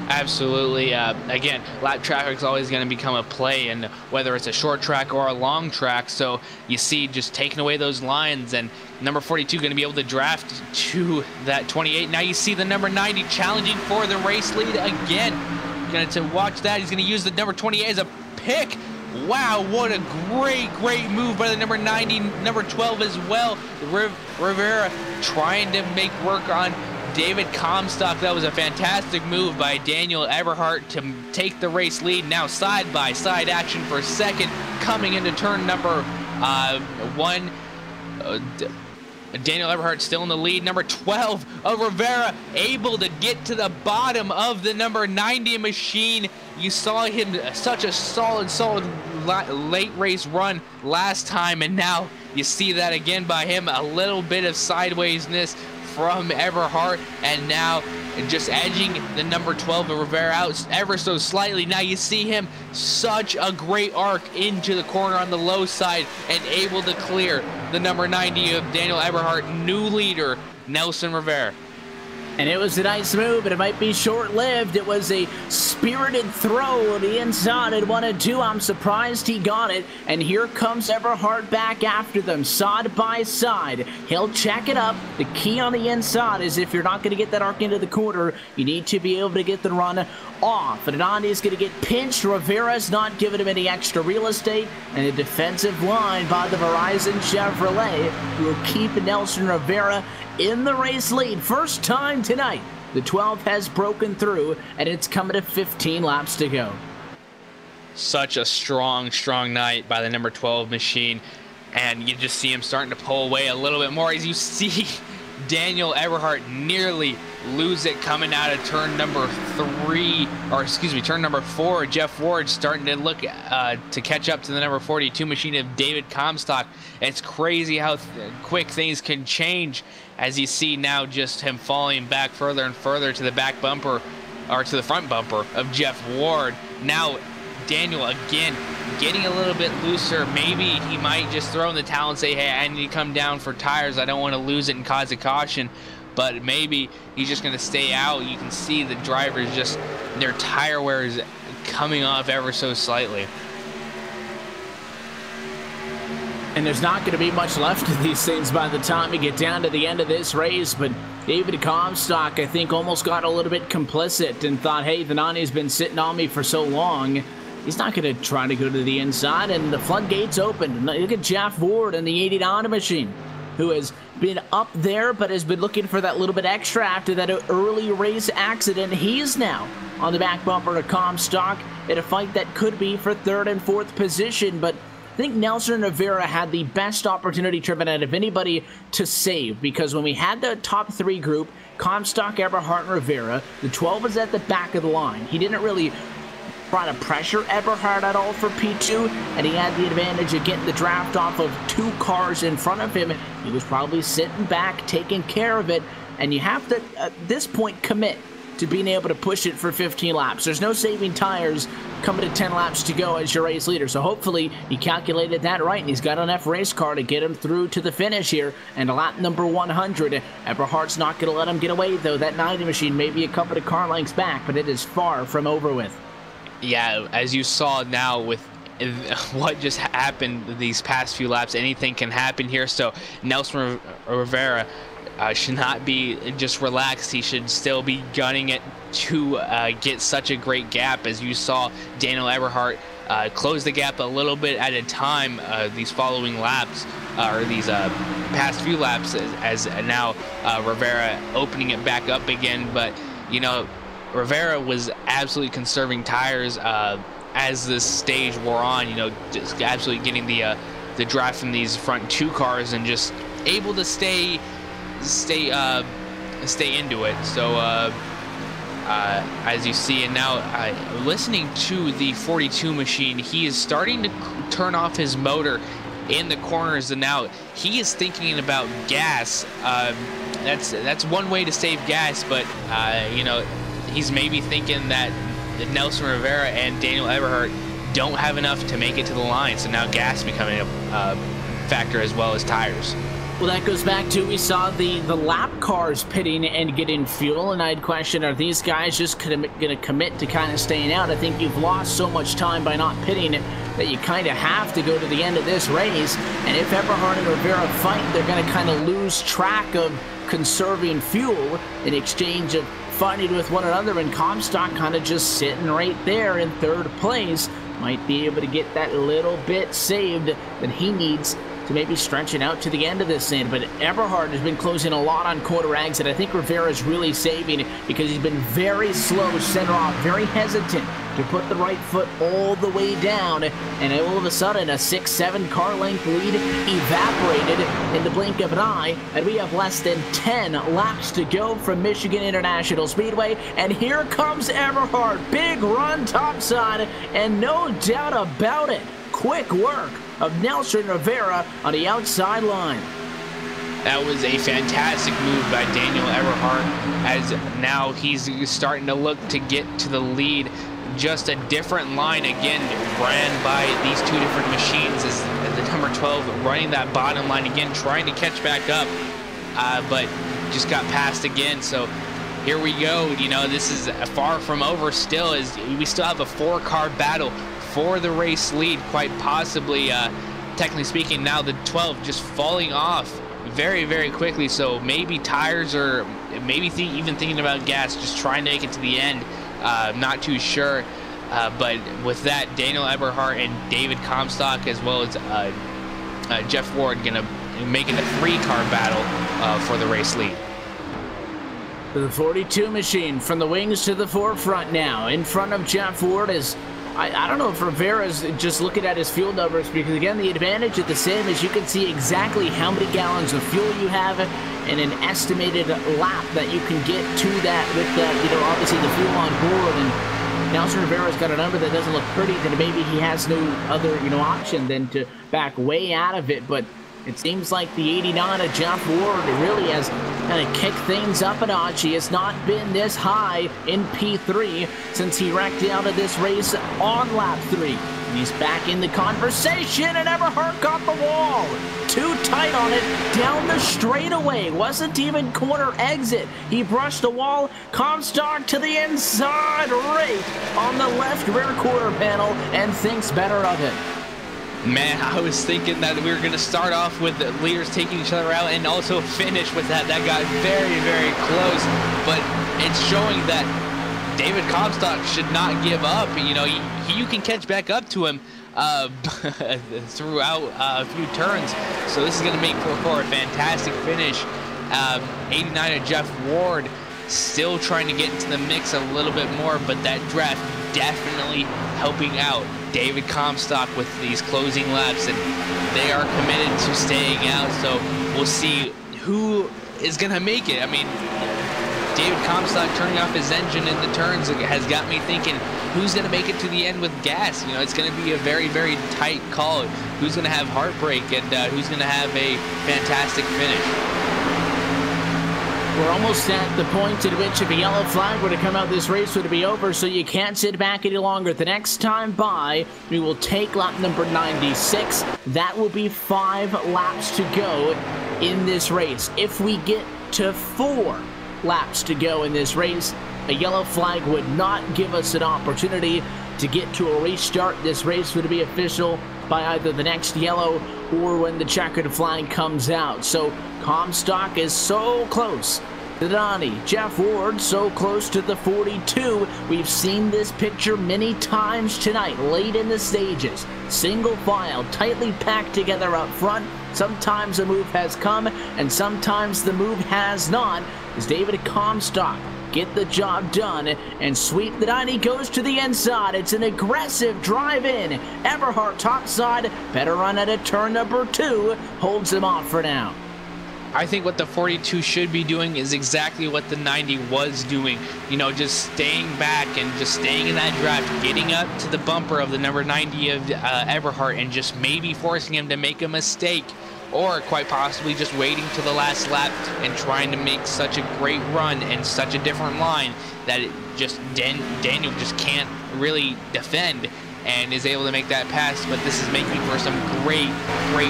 Absolutely. Again, lap traffic is always going to become a play, and whether it's a short track or a long track. So you see just taking away those lines, and number 42 going to be able to draft to that 28. Now you see the number 90 challenging for the race lead again. Going to watch that. He's going to use the number 28 as a pick. Wow, what a great move by the number 90, number 12 as well. Rivera trying to make work on David Comstock. That was a fantastic move by Daniel Eberhardt to take the race lead. Now side-by-side action for second, coming into turn number 1. Daniel Eberhardt still in the lead. Number 12 of Rivera able to get to the bottom of the number 90 machine. You saw him such a solid late race run last time, and now you see that again by him. A little bit of sidewaysness from Eberhardt, and now just edging the number 12 of Rivera out ever so slightly. Now you see him such a great arc into the corner on the low side and able to clear the number 90 of Daniel Eberhardt, new leader Nelson Rivera. And it was a nice move, but it might be short-lived. It was a spirited throw on the inside at 1 and 2. I'm surprised he got it. And here comes Eberhardt back after them, side by side. He'll check it up. The key on the inside is if you're not going to get that arc into the corner, you need to be able to get the run off. And Anandi is going to get pinched. Rivera's not giving him any extra real estate. And a defensive line by the Verizon Chevrolet will keep Nelson Rivera in the race lead. First time tonight, the 12 has broken through, and it's coming to 15 laps to go. Such a strong night by the number 12 machine, and you just see him starting to pull away a little bit more as you see Daniel Eberhardt nearly lose it coming out of turn number 4. Jeff Ward starting to look to catch up to the number 42 machine of David Comstock. It's crazy how quick things can change, as you see now just him falling back further and further to the back bumper, or to the front bumper of Jeff Ward. Now Daniel again getting a little bit looser. Maybe he might just throw in the towel and say, hey, I need to come down for tires. I don't want to lose it and cause a caution. But maybe he's just going to stay out. You can see the drivers just, their tire wear is coming off ever so slightly. And there's not going to be much left of these things by the time we get down to the end of this race. But David Comstock, I think, almost got a little bit complicit and thought, hey, the 90's been sitting on me for so long. He's not going to try to go to the inside, and the floodgates opened. Look at Jeff Ward and the 89 machine, who has been up there but has been looking for that little bit extra after that early race accident. He's now on the back bumper of Comstock in a fight that could be for 3rd and 4th position. But I think Nelson Rivera had the best opportunity driven out of anybody to save, because when we had the top 3 group, Comstock, Eberhardt, and Rivera, the 12 was at the back of the line. He didn't really try to pressure Eberhardt at all for P2, and he had the advantage of getting the draft off of 2 cars in front of him. He was probably sitting back, taking care of it, and you have to, at this point, commit to being able to push it for 15 laps. There's no saving tires coming to 10 laps to go as your race leader, so hopefully he calculated that right, and he's got enough race car to get him through to the finish here, and lap number 100. Eberhardt's not going to let him get away, though. That 90 machine may be a couple of car lengths back, but it is far from over with. Yeah, as you saw now with what just happened these past few laps, anything can happen here. So Nelson Rivera should not be just relaxed. He should still be gunning it to get such a great gap. As you saw Daniel Eberhardt close the gap a little bit at a time these following laps, or these past few laps, as now Rivera opening it back up again. But, you know, Rivera was absolutely conserving tires as this stage wore on, you know, just absolutely getting the drive from these front 2 cars and just able to stay into it. So as you see, and now listening to the 42 machine, he is starting to turn off his motor in the corners, and now he is thinking about gas. That's one way to save gas, but you know, he's maybe thinking that Nelson Rivera and Daniel Eberhardt don't have enough to make it to the line, so now gas becoming a factor as well as tires. Well, that goes back to, we saw the lap cars pitting and getting fuel, and I'd question, are these guys just going to commit to kind of staying out? I think you've lost so much time by not pitting that you kind of have to go to the end of this race, and if Eberhardt and Rivera fight, they're going to kind of lose track of conserving fuel in exchange of fighting with one another, and Comstock kind of just sitting right there in 3rd place. Might be able to get that little bit saved that he needs to maybe stretch it out to the end of this thing. But Eberhardt has been closing a lot on quarter exit. I think Rivera's really saving because he's been very slow center off, very hesitant to put the right foot all the way down, and all of a sudden a 6-7 car length lead evaporated in the blink of an eye, and we have less than 10 laps to go from Michigan International Speedway, and here comes Eberhardt. Big run topside, and no doubt about it, quick work of Nelson Rivera on the outside line. That was a fantastic move by Daniel Eberhardt, as now he's starting to look to get to the lead. Just a different line again ran by these 2 different machines, as the number 12 running that bottom line again, trying to catch back up, but just got passed again. So here we go. You know, this is far from over still, as we still have a 4-car battle for the race lead, quite possibly, technically speaking. Now the 12 just falling off very, very quickly, so maybe tires, or maybe even thinking about gas, just trying to make it to the end. Not too sure, but with that, Daniel Eberhardt and David Comstock, as well as Jeff Ward, gonna make it a 3-car battle for the race lead. The 42 machine from the wings to the forefront now. In front of Jeff Ward is, I don't know if Rivera's just looking at his fuel numbers, because again, the advantage at the sim is you can see exactly how many gallons of fuel you have, and an estimated lap that you can get to that with obviously the fuel on board. And Nelson Rivera's got a number that doesn't look pretty, then maybe he has no other, option than to back way out of it. But it seems like the 89 of Jeff Ward really has kind of kicked things up a notch. He has not been this high in P3 since he wrecked out of this race on lap 3. And he's back in the conversation, and Eberhardt got the wall. Too tight on it, down the straightaway. Wasn't even corner exit. He brushed the wall. Comstock to the inside, right on the left rear quarter panel, and thinks better of it. Man, I was thinking that we were going to start off with the leaders taking each other out and also finish with that. That got very, very close, but it's showing that David Comstock should not give up. You can catch back up to him throughout a few turns. So this is going to make for a fantastic finish. 89 of Jeff Ward still trying to get into the mix a little bit more, but that draft definitely helping out David Comstock with these closing laps, and they are committed to staying out. So we'll see who is going to make it. I mean, David Comstock turning off his engine in the turns has got me thinking, who's going to make it to the end with gas? It's going to be a very, very tight call. Who's going to have heartbreak, and who's going to have a fantastic finish? We're almost at the point at which if a yellow flag were to come out, this race would be over, so you can't sit back any longer. The next time by, we will take lap number 96. That will be 5 laps to go in this race. If we get to 4 laps to go in this race, a yellow flag would not give us an opportunity to get to a restart. This race would be official by either the next yellow or when the checkered flag comes out. So Comstock is so close to Donnie. Jeff Ward so close to the 42. We've seen this picture many times tonight, late in the stages. Single file, tightly packed together up front. Sometimes a move has come, and sometimes the move has not. As David Comstock get the job done and sweep the 90, goes to the inside. It's an aggressive drive in. Eberhardt topside, better run at a turn number 2, holds him off for now. I think what the 42 should be doing is exactly what the 90 was doing. Just staying back and just staying in that draft, getting up to the bumper of the number 90 of Eberhardt and just maybe forcing him to make a mistake, or quite possibly just waiting to the last lap and trying to make such a great run and such a different line that it just Daniel just can't really defend and is able to make that pass. But this is making for some great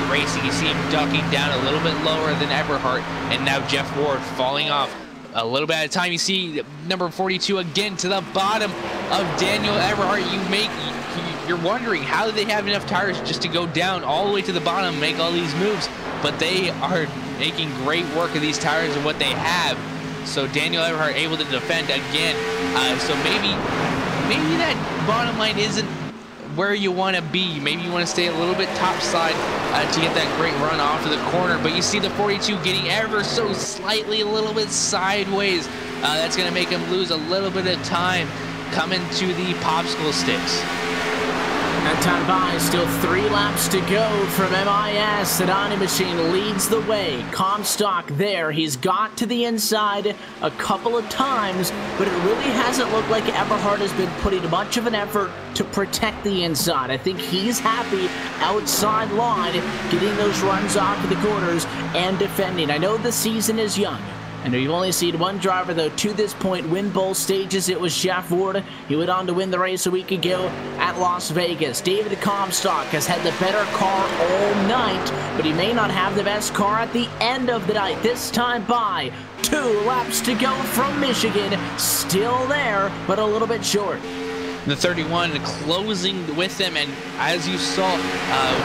racing. You see him ducking down a little bit lower than Eberhardt, and now Jeff Ward falling off a little bit at a time. You see number 42 again to the bottom of Daniel Eberhardt. You're wondering, how do they have enough tires just to go down all the way to the bottom and make all these moves? But they are making great work of these tires and what they have. So Daniel Eberhardt able to defend again. So maybe that bottom line isn't where you want to be. Maybe you want to stay a little bit topside to get that great run off of the corner. But you see the 42 getting ever so slightly a little bit sideways. That's going to make him lose a little bit of time coming to the popsicle sticks. That time by, still 3 laps to go from MIS. The Donnie machine leads the way. Comstock there. He's got to the inside a couple of times, but it really hasn't looked like Eberhardt has been putting much of an effort to protect the inside. I think he's happy outside line, getting those runs off of the corners and defending. I know the season is young. I know you've only seen one driver, though, to this point win both stages. It was Jeff Ward. He went on to win the race a week ago at Las Vegas. David Comstock has had the better car all night, but he may not have the best car at the end of the night. This time by, 2 laps to go from Michigan. Still there, but a little bit short. The 31 closing with them, and as you saw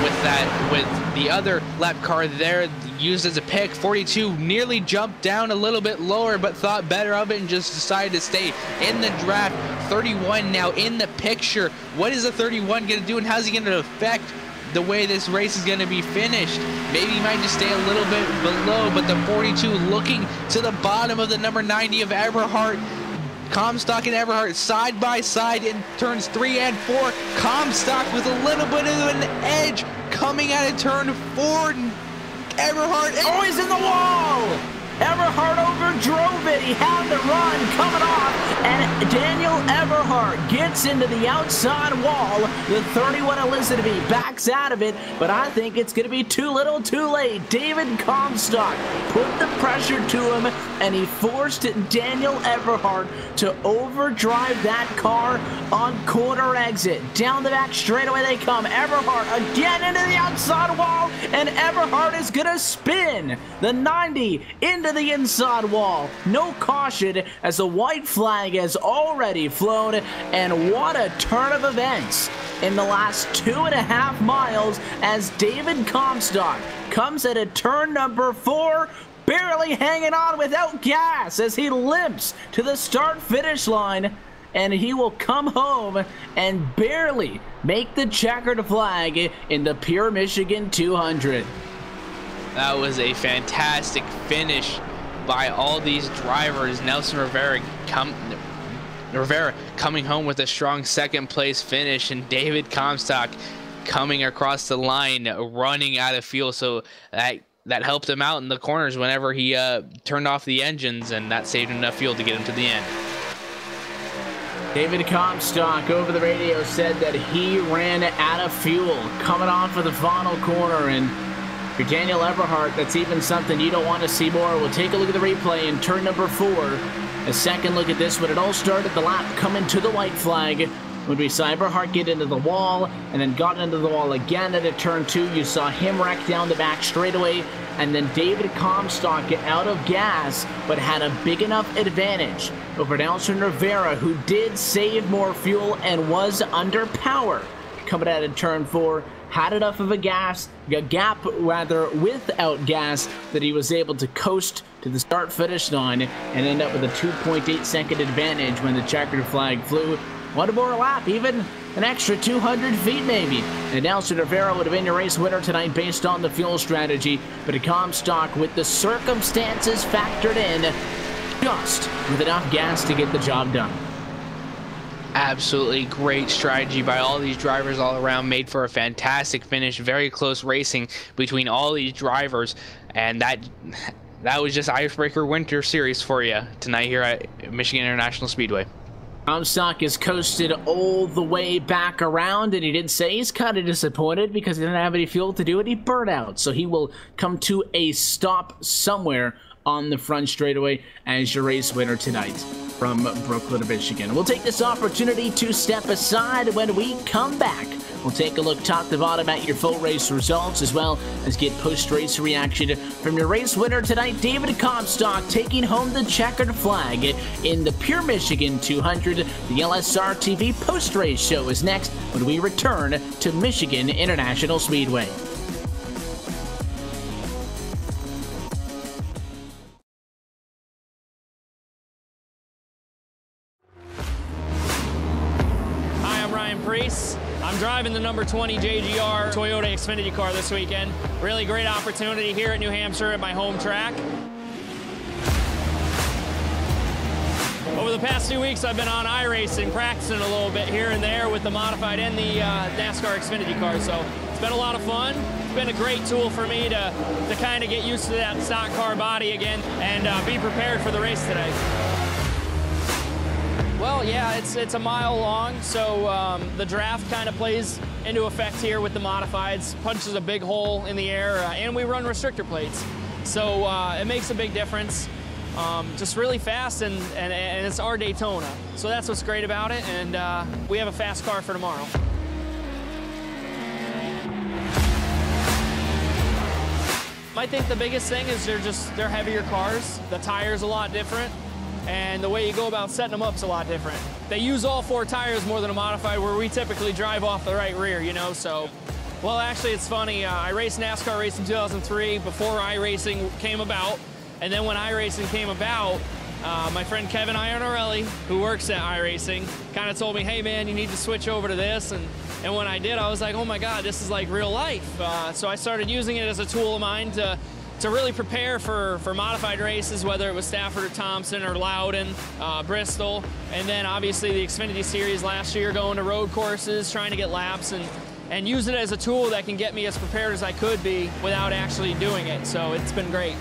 with the other lap car there used as a pick, 42 nearly jumped down a little bit lower but thought better of it and just decided to stay in the draft. 31 now in the picture. What is the 31 going to do, and how's he going to affect the way this race is going to be finished? Maybe he might just stay a little bit below, but the 42 looking to the bottom of the number 90 of Eberhardt. Comstock and Eberhardt side by side in turns 3 and 4. Comstock with a little bit of an edge coming out of turn 4. Eberhardt, oh, he's in the wall! Eberhard overdrove it. He had the run coming off, and Daniel Eberhard gets into the outside wall. The 31 LSRTV backs out of it, but I think it's going to be too little too late. David Comstock put the pressure to him, and he forced Daniel Eberhard to overdrive that car on corner exit. Down the back straightaway they come. Eberhard again into the outside wall, and Eberhard is going to spin the 90 into the inside wall. No caution as the white flag has already flown, and what a turn of events in the last 2.5 miles as David Comstock comes at a turn number 4, barely hanging on without gas as he limps to the start-finish line, and he will come home and barely make the checkered flag in the Pure Michigan 200. That was a fantastic finish by all these drivers. Nelson Rivera coming home with a strong second place finish, and David Comstock coming across the line running out of fuel, so that helped him out in the corners whenever he turned off the engines, and that saved enough fuel to get him to the end. David Comstock over the radio said that he ran out of fuel coming off of the final corner, and for Daniel Eberhard, that's even something you don't want to see more. We'll take a look at the replay in turn number 4. A second look at this when it all started, the lap coming to the white flag. When we saw Eberhard get into the wall and then got into the wall again at a turn 2, you saw him wreck down the back straightaway, and then David Comstock get out of gas but had a big enough advantage over Nelson Rivera, who did save more fuel and was under power coming out of turn 4. Had enough of a gap without gas that he was able to coast to the start-finish line and end up with a 2.8 second advantage when the checkered flag flew. One more lap, even an extra 200 feet maybe, and Nelson Rivera would have been your race winner tonight based on the fuel strategy, but Comstock, with the circumstances factored in, just with enough gas to get the job done. Absolutely great strategy by all these drivers all around, made for a fantastic finish. Very close racing between all these drivers, and that was just Icebreaker Winter Series for you tonight here at Michigan International Speedway. Comstock is coasted all the way back around, and he did say he's kind of disappointed because he didn't have any fuel to do it. He burned out, so he will come to a stop somewhere on the front straightaway as your race winner tonight from Brooklyn, Michigan. We'll take this opportunity to step aside. When we come back, we'll take a look top to bottom at your full race results, as well as get post-race reaction from your race winner tonight, David Comstock, taking home the checkered flag in the Pure Michigan 200. The LSRTV post-race show is next when we return to Michigan International Speedway. I'm driving the number 20 JGR Toyota Xfinity car this weekend. Really great opportunity here at New Hampshire at my home track. Over the past 2 weeks, I've been on iRacing, practicing a little bit here and there with the modified and the NASCAR Xfinity car, so it's been a lot of fun. It's been a great tool for me to kind of get used to that stock car body again and be prepared for the race today. Well, yeah, it's a mile long, so the draft kind of plays into effect here with the modifieds. Punches a big hole in the air, and we run restrictor plates. So it makes a big difference. Just really fast, and it's our Daytona. So that's what's great about it, and we have a fast car for tomorrow. I think the biggest thing is they're heavier cars. The tire's a lot different. And the way you go about setting them up is a lot different. They use all 4 tires more than a modified, where we typically drive off the right rear, you know, so. Well, actually, it's funny. I raced NASCAR race in 2003 before iRacing came about. And then when iRacing came about, my friend Kevin Iannarelli, who works at iRacing, kind of told me, hey, man, you need to switch over to this. And when I did, I was like, oh, my God, this is like real life. So I started using it as a tool of mine to really prepare for modified races, whether it was Stafford or Thompson or Loudon, Bristol, and then obviously the Xfinity Series last year, going to road courses, trying to get laps, and use it as a tool that can get me as prepared as I could be without actually doing it. So it's been great.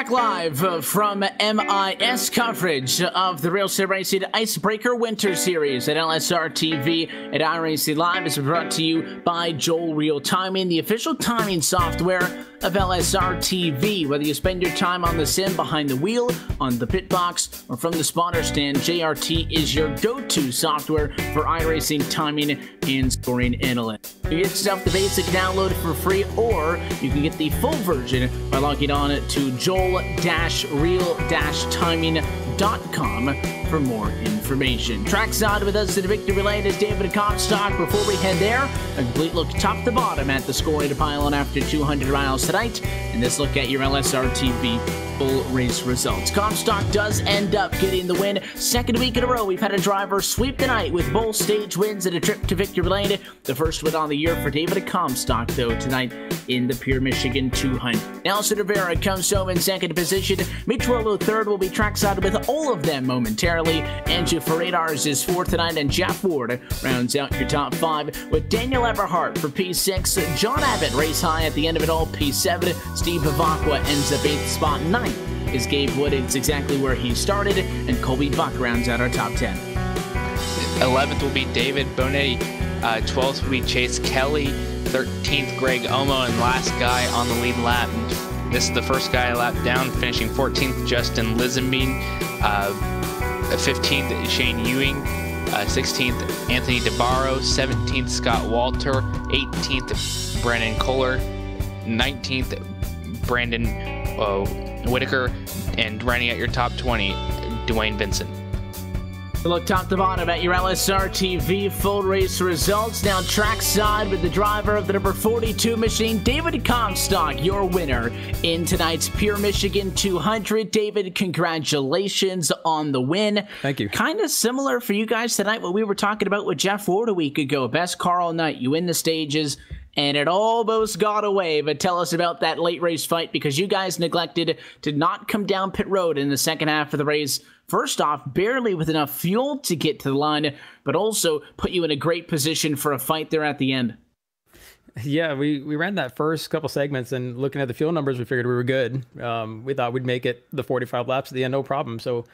Back live from MIS coverage of the Real Estate Racing Icebreaker Winter Series at LSRTV at iRacing Live is brought to you by Joel Real Timing, the official timing software of LSRTV. Whether you spend your time on the sim, behind the wheel, on the pit box, or from the spotter stand, JRT is your go-to software for iRacing timing and scoring analytics. You get yourself the basic download for free, or you can get the full version by logging on to joel-real-timing.com for more information. Trackside with us to the victory lane is David Comstock. Before we head there, a complete look top to bottom at the scoring pylon after 200 miles tonight, and this look at your LSRTV full race results. Comstock does end up getting the win. Second week in a row, we've had a driver sweep the night with both stage wins and a trip to victory lane. The first win on the year for David Comstock, though, tonight in the Pure Michigan 200. Nelson Rivera comes home in second position. Mitch Rolo third. Will be trackside with all of them momentarily. Andrew Ferradars is fourth tonight, and Jeff Ward rounds out your top five with Daniel Everhart for P6. John Abbott race high at the end of it all, P7. Steve Bavacqua ends up 8th spot. 9th is Gabe Wood. It's exactly where he started, and Colby Buck rounds out our top 10. 11th will be David Bonetti. 12th will be Chase Kelly. 13th, Greg Omo, and last guy on the lead lap. This is the first guy lap down, finishing 14th, Justin Lizenbein. 15th, Shane Ewing. 16th, Anthony DeBarro. 17th, Scott Walter. 18th, Brandon Kohler. 19th, Brandon Whitaker. And running at your top 20, Dwayne Vincent. Look top to bottom at your LSRTV full race results. Now trackside with the driver of the number 42 machine, David Comstock, your winner in tonight's Pure Michigan 200. David, congratulations on the win. Thank you. Kind of similar for you guys tonight, what we were talking about with Jeff Ward a week ago. Best car all night. You win the stages, and it almost got away. But tell us about that late race fight, because you guys neglected to not come down pit road in the second half of the race. First off, barely with enough fuel to get to the line, but also put you in a great position for a fight there at the end. Yeah, we ran that first couple segments, and looking at the fuel numbers, we figured we were good. We thought we'd make it the 45 laps at the end, no problem. So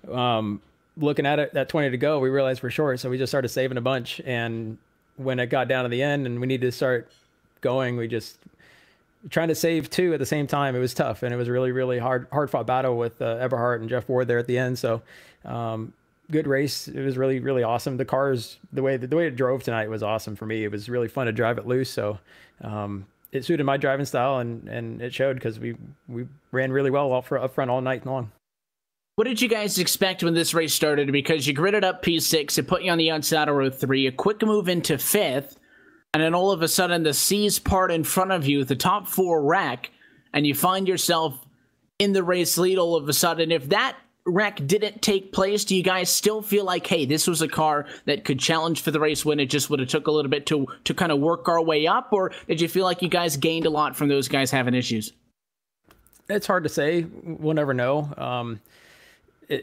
looking at it, at 20 to go, we realized we're short, so we just started saving a bunch. And when it got down to the end and we needed to start going, we just trying to save two at the same time. It was tough, and it was really, really hard fought battle with Everhart and Jeff Ward there at the end. So good race. It was really, really awesome. The cars, the way it drove tonight was awesome for me. It was really fun to drive it loose. So it suited my driving style, and it showed, because we ran really well up front all night long. What did you guys expect when this race started? Because you gridded up P6, it put you on the outside of row 3, a quick move into 5th, and then all of a sudden the C's part in front of you, the top 4 wreck, and you find yourself in the race lead all of a sudden. If that wreck didn't take place, do you guys still feel like, hey, this was a car that could challenge for the race win? It just would have took a little bit to kind of work our way up? Or did you feel like you guys gained a lot from those guys having issues? It's hard to say. We'll never know.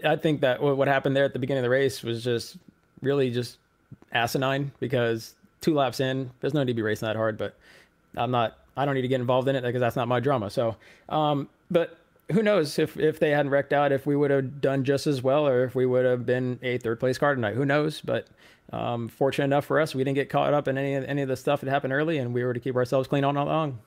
I think that what happened there at the beginning of the race was just really just asinine, because 2 laps in, there's no need to be racing that hard, but I don't need to get involved in it, because that's not my drama. So, but who knows if they hadn't wrecked out, if we would have done just as well, or if we would have been a 3rd place car tonight. Who knows? But fortunate enough for us, we didn't get caught up in any of the stuff that happened early, and we were to keep ourselves clean all night long.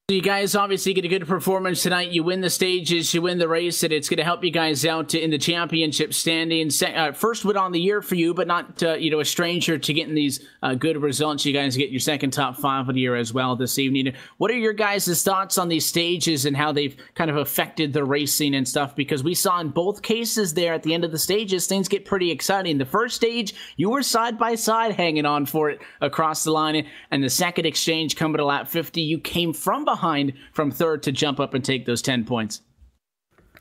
You guys obviously get a good performance tonight. You win the stages, you win the race, and it's going to help you guys out in the championship standings. First win on the year for you, but not a stranger to getting these good results. You guys get your second top 5 of the year as well this evening. What are your guys' thoughts on these stages and how they've kind of affected the racing and stuff? Because we saw in both cases there at the end of the stages, things get pretty exciting. The first stage, you were side by side hanging on for it across the line, and the second exchange coming to lap 50, you came from behind from 3rd to jump up and take those 10 points.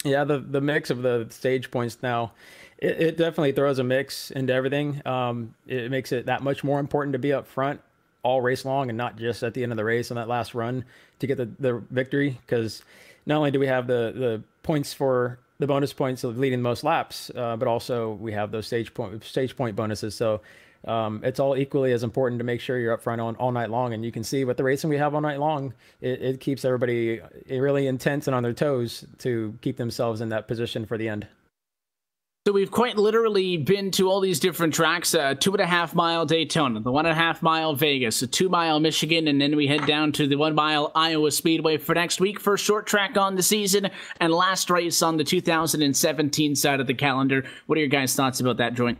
Yeah, the mix of the stage points now, it definitely throws a mix into everything. It makes it that much more important to be up front all race long, and not just at the end of the race on that last run to get the victory, because not only do we have the points for the bonus points of leading the most laps, but also we have those stage point bonuses. So it's all equally as important to make sure you're up front on all night long. And you can see with the racing we have all night long, it keeps everybody really intense and on their toes to keep themselves in that position for the end. So we've quite literally been to all these different tracks, 2.5 mile Daytona, the 1.5 mile Vegas, a 2 mile Michigan, and then we head down to the 1 mile Iowa Speedway for next week. First short track on the season and last race on the 2017 side of the calendar. What are your guys' thoughts about that joint?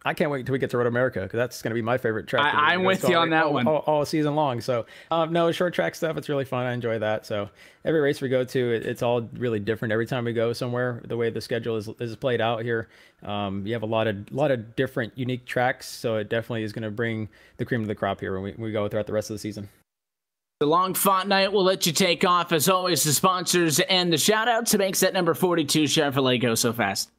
I can't wait until we get to Road America, because that's going to be my favorite track. I'm with you on that one. All season long. So, no, short track stuff, it's really fun. I enjoy that. So every race we go to, it's all really different. Every time we go somewhere, the way the schedule is played out here, you have a lot of different, unique tracks. So it definitely is going to bring the cream of the crop here when we go throughout the rest of the season. The long fought night will let you take off. As always, the sponsors and the shout-out to makes that number 42 Chevrolet go so fast.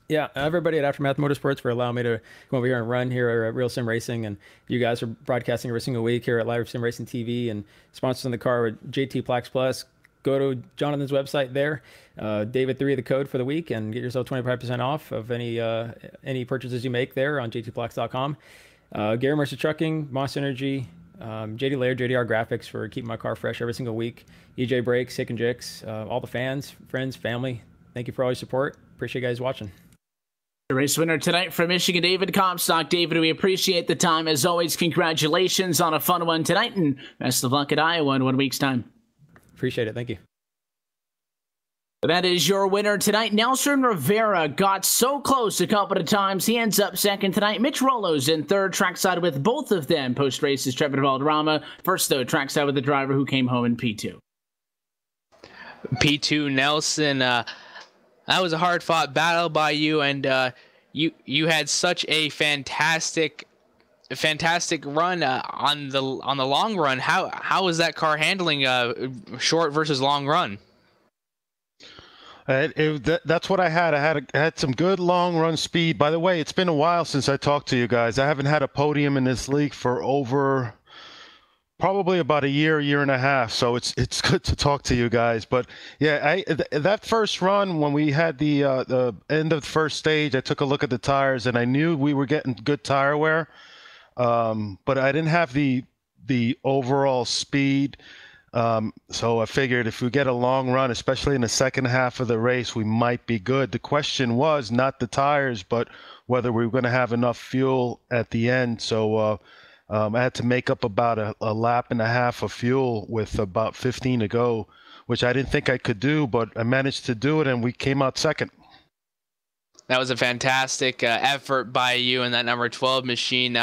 Yeah, everybody at Aftermath Motorsports for allowing me to come over here and run here at Real Sim Racing, and you guys are broadcasting every single week here at Live Sim Racing TV, and sponsors in the car with JT Plax Plus. Go to Jonathan's website there, David3 the code for the week, and get yourself 25% off of any purchases you make there on jtplax.com. Gary Mercer Trucking, Moss Energy, JD Laird, JDR Graphics for keeping my car fresh every single week. EJ Brakes, Hick and Jicks, all the fans, friends, family. Thank you for all your support. Appreciate you guys watching. The race winner tonight from Michigan, David Comstock. David, we appreciate the time. As always, congratulations on a fun one tonight, and best of luck at Iowa in 1 week's time. Appreciate it. Thank you. That is your winner tonight. Nelson Rivera got so close a couple of times. He ends up second tonight. Mitch Rollo's in third, trackside with both of them. Post-race is Trevor Valderrama. First, though, trackside with the driver who came home in P2. P2, Nelson. That was a hard-fought battle by you, and you had such a fantastic run on the long run. How was that car handling short versus long run? That's what I had. I had some good long run speed. By the way, it's been a while since I talked to you guys. I haven't had a podium in this league for over probably about a year and a half, so it's good to talk to you guys. But yeah, that first run when we had the end of the first stage, I took a look at the tires and I knew we were getting good tire wear, but I didn't have the overall speed. So I figured if we get a long run, especially in the second half of the race, we might be good. The question was not the tires, but whether we were going to have enough fuel at the end. So I had to make up about a lap and a half of fuel with about 15 to go, which I didn't think I could do, but I managed to do it, and we came out second. That was a fantastic effort by you and that number 12 machine.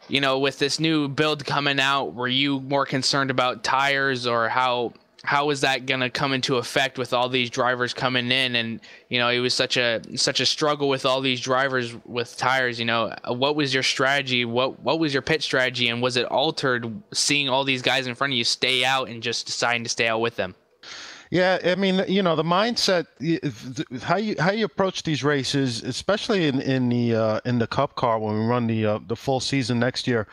You know, with this new build coming out, were you more concerned about tires, or how is that going to come into effect with all these drivers coming in? And, you know, it was such a struggle with all these drivers with tires. You know, what was your strategy? What was your pit strategy? And was it altered seeing all these guys in front of you stay out and just deciding to stay out with them? Yeah, I mean, you know, the mindset, how you approach these races, especially in the Cup car when we run the full season next year,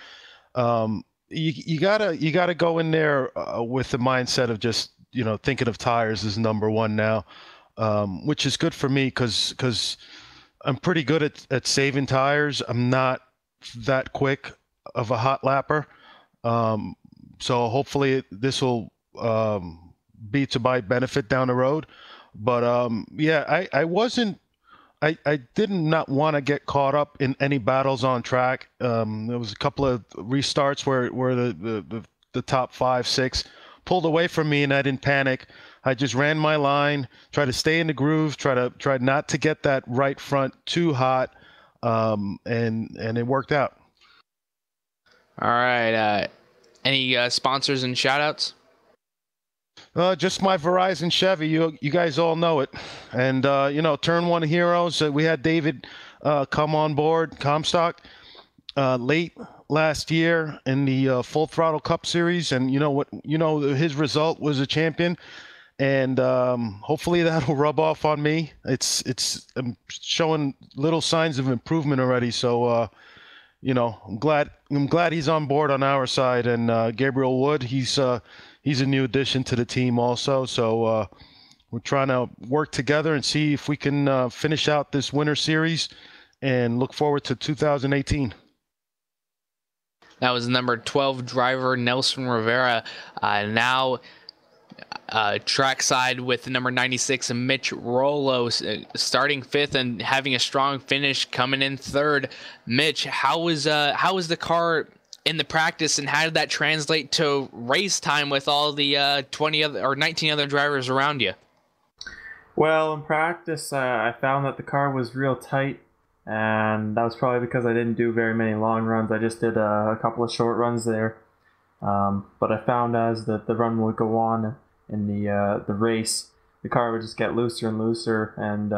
you gotta go in there with the mindset of just, you know, thinking of tires as number one now, which is good for me because I'm pretty good at saving tires. I'm not that quick of a hot lapper, so hopefully this will be to my benefit down the road. But yeah, I did not want to get caught up in any battles on track. There was a couple of restarts where the top 5, 6 pulled away from me, and I didn't panic. I just ran my line, tried to stay in the groove, tried not to get that right front too hot, and it worked out. All right. Any sponsors and shout-outs? Just my Verizon Chevy. You guys all know it. And, you know, Turn 1 heroes. We had David come on board, Comstock, late last year in the Full Throttle Cup Series. And, you know what? You know, his result was a champion. And hopefully that'll rub off on me. I'm showing little signs of improvement already. So, you know, I'm glad he's on board on our side. And Gabriel Wood, he's a new addition to the team also. So we're trying to work together and see if we can finish out this winter series and look forward to 2018. That was number 12 driver Nelson Rivera. Now trackside with number 96 Mitch Rollo starting 5th and having a strong finish, coming in 3rd. Mitch, how was the car in the practice, and how did that translate to race time with all the 19 other drivers around you? Well, in practice, I found that the car was real tight, and that was probably because I didn't do very many long runs. I just did a couple of short runs there. But I found as the run would go on in the race, the car would just get looser and looser, and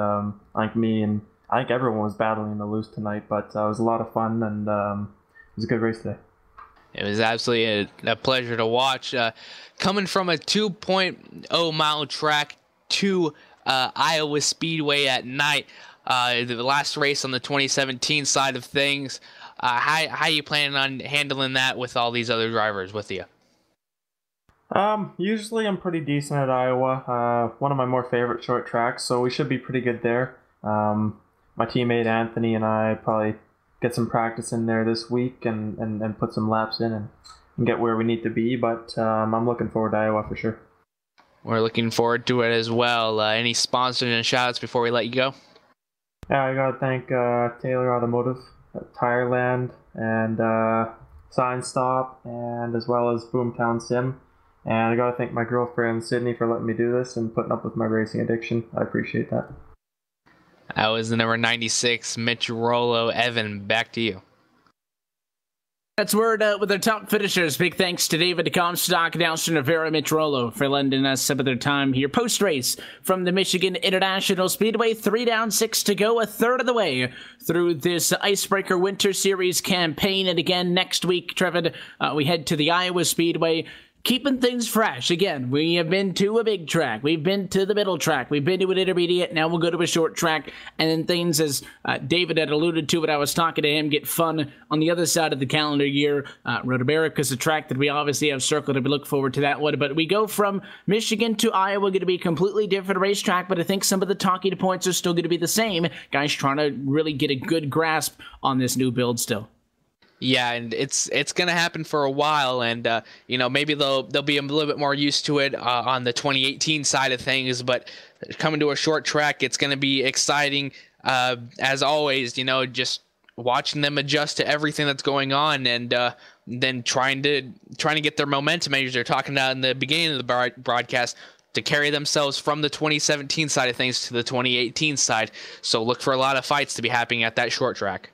like me and I think everyone was battling the loose tonight, but it was a lot of fun, and it was a good race today. It was absolutely a pleasure to watch. Coming from a 2.0 mile track to Iowa Speedway at night, the last race on the 2017 side of things, how are you planning on handling that with all these other drivers with you? Usually I'm pretty decent at Iowa. One of my more favorite short tracks, so we should be pretty good there. My teammate Anthony and I probably get some practice in there this week and put some laps in and get where we need to be, but I'm looking forward to Iowa for sure. We're looking forward to it as well. Any sponsors and shout-outs before we let you go? Yeah, I gotta thank Taylor Automotive, Tireland, and Sign Stop, and as well as Boomtown Sim. And I gotta thank my girlfriend Sydney for letting me do this and putting up with my racing addiction. I appreciate that. That was the number 96, Mitch Rollo. Evan, back to you. That's word with our top finishers. Big thanks to David Comstock, Nelson Rivera, Mitch Rollo for lending us some of their time here. Post-race from the Michigan International Speedway. 3 down, 6 to go. A third of the way through this Icebreaker Winter Series campaign. And again, next week, Trevin, we head to the Iowa Speedway. Keeping things fresh. Again, we have been to a big track. We've been to the middle track. We've been to an intermediate. Now we'll go to a short track. And then things, as David had alluded to when I was talking to him, get fun on the other side of the calendar year. Road America is a track that we obviously have circled, and we look forward to that one. But we go from Michigan to Iowa, going to be a completely different racetrack, but I think some of the talking points are still going to be the same. Guys trying to really get a good grasp on this new build still. Yeah, and it's going to happen for a while, and maybe they'll be a little bit more used to it on the 2018 side of things. But coming to a short track, it's going to be exciting as always. Just watching them adjust to everything that's going on, and then trying to get their momentum, as they're talking about in the beginning of the broadcast, to carry themselves from the 2017 side of things to the 2018 side. So look for a lot of fights to be happening at that short track.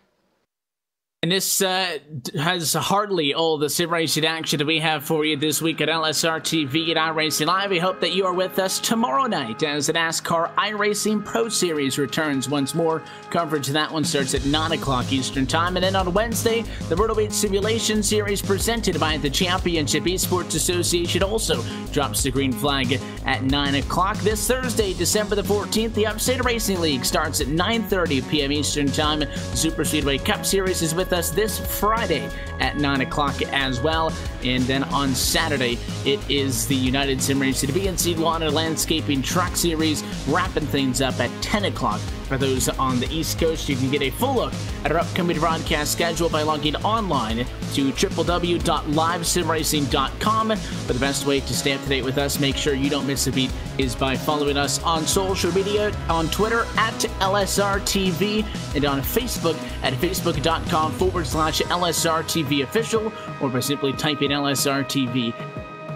And this has hardly all the sim racing action that we have for you this week at LSRTV and iRacing Live. We hope that you are with us tomorrow night as the NASCAR iRacing Pro Series returns once more. Coverage of that one starts at 9 o'clock Eastern Time. And then on Wednesday, the Myrtle Beach Simulation Series presented by the Championship Esports Association also drops the green flag at 9 o'clock. This Thursday, December the 14th, the Upstate Racing League starts at 9:30 p.m. Eastern Time. The Super Speedway Cup Series is with us this Friday at 9 o'clock as well. And then on Saturday, it is the United Sim Racing BNC Lawn and Landscaping Truck Series, wrapping things up at 10 o'clock. For those on the East Coast, you can get a full look at our upcoming broadcast schedule by logging online to www.livesimracing.com. But the best way to stay up to date with us, make sure you don't miss a beat, is by following us on social media, on Twitter at LSRTV, and on Facebook at facebook.com/LSRTV official, or by simply typing LSRTV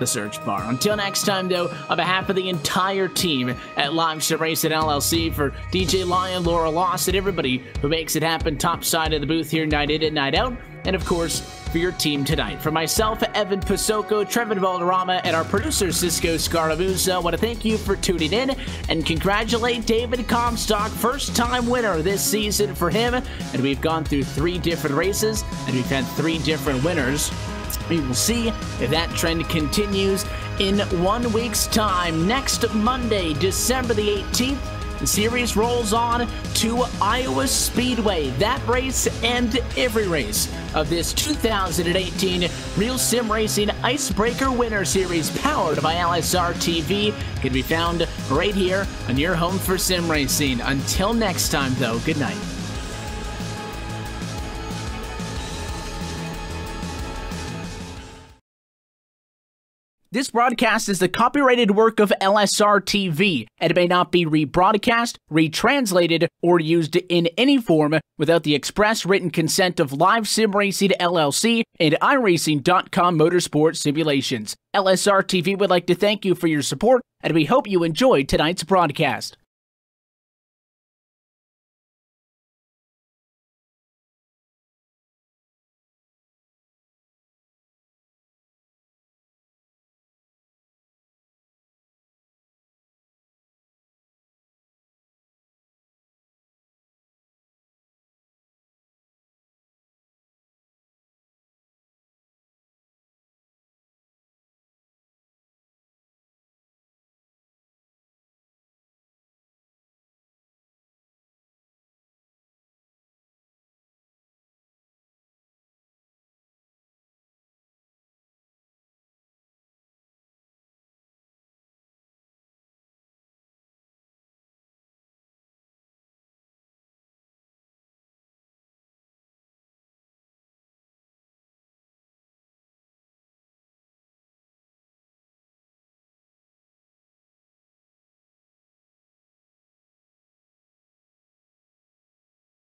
the search bar. Until next time, though, on behalf of the entire team at Live Sim Racing LLC, for DJ Lion, Laura Loss, and everybody who makes it happen top side of the booth here night in and night out, and of course, for your team tonight. For myself, Evan Pasoko, Trevin Valderrama, and our producer, Cisco Scaramuza, I want to thank you for tuning in and congratulate David Comstock, first-time winner this season for him. And we've gone through 3 different races, and we've had 3 different winners. We will see if that trend continues in 1 week's time. Next Monday, December the 18th, the series rolls on to Iowa Speedway. That race and every race of this 2018 Real Sim Racing Icebreaker Winter Series, powered by LSRTV, can be found right here on your home for sim racing. Until next time, though, good night. This broadcast is the copyrighted work of LSRTV and may not be rebroadcast, retranslated, or used in any form without the express written consent of Live Sim Racing LLC and iRacing.com Motorsport Simulations. LSRTV would like to thank you for your support, and we hope you enjoyed tonight's broadcast.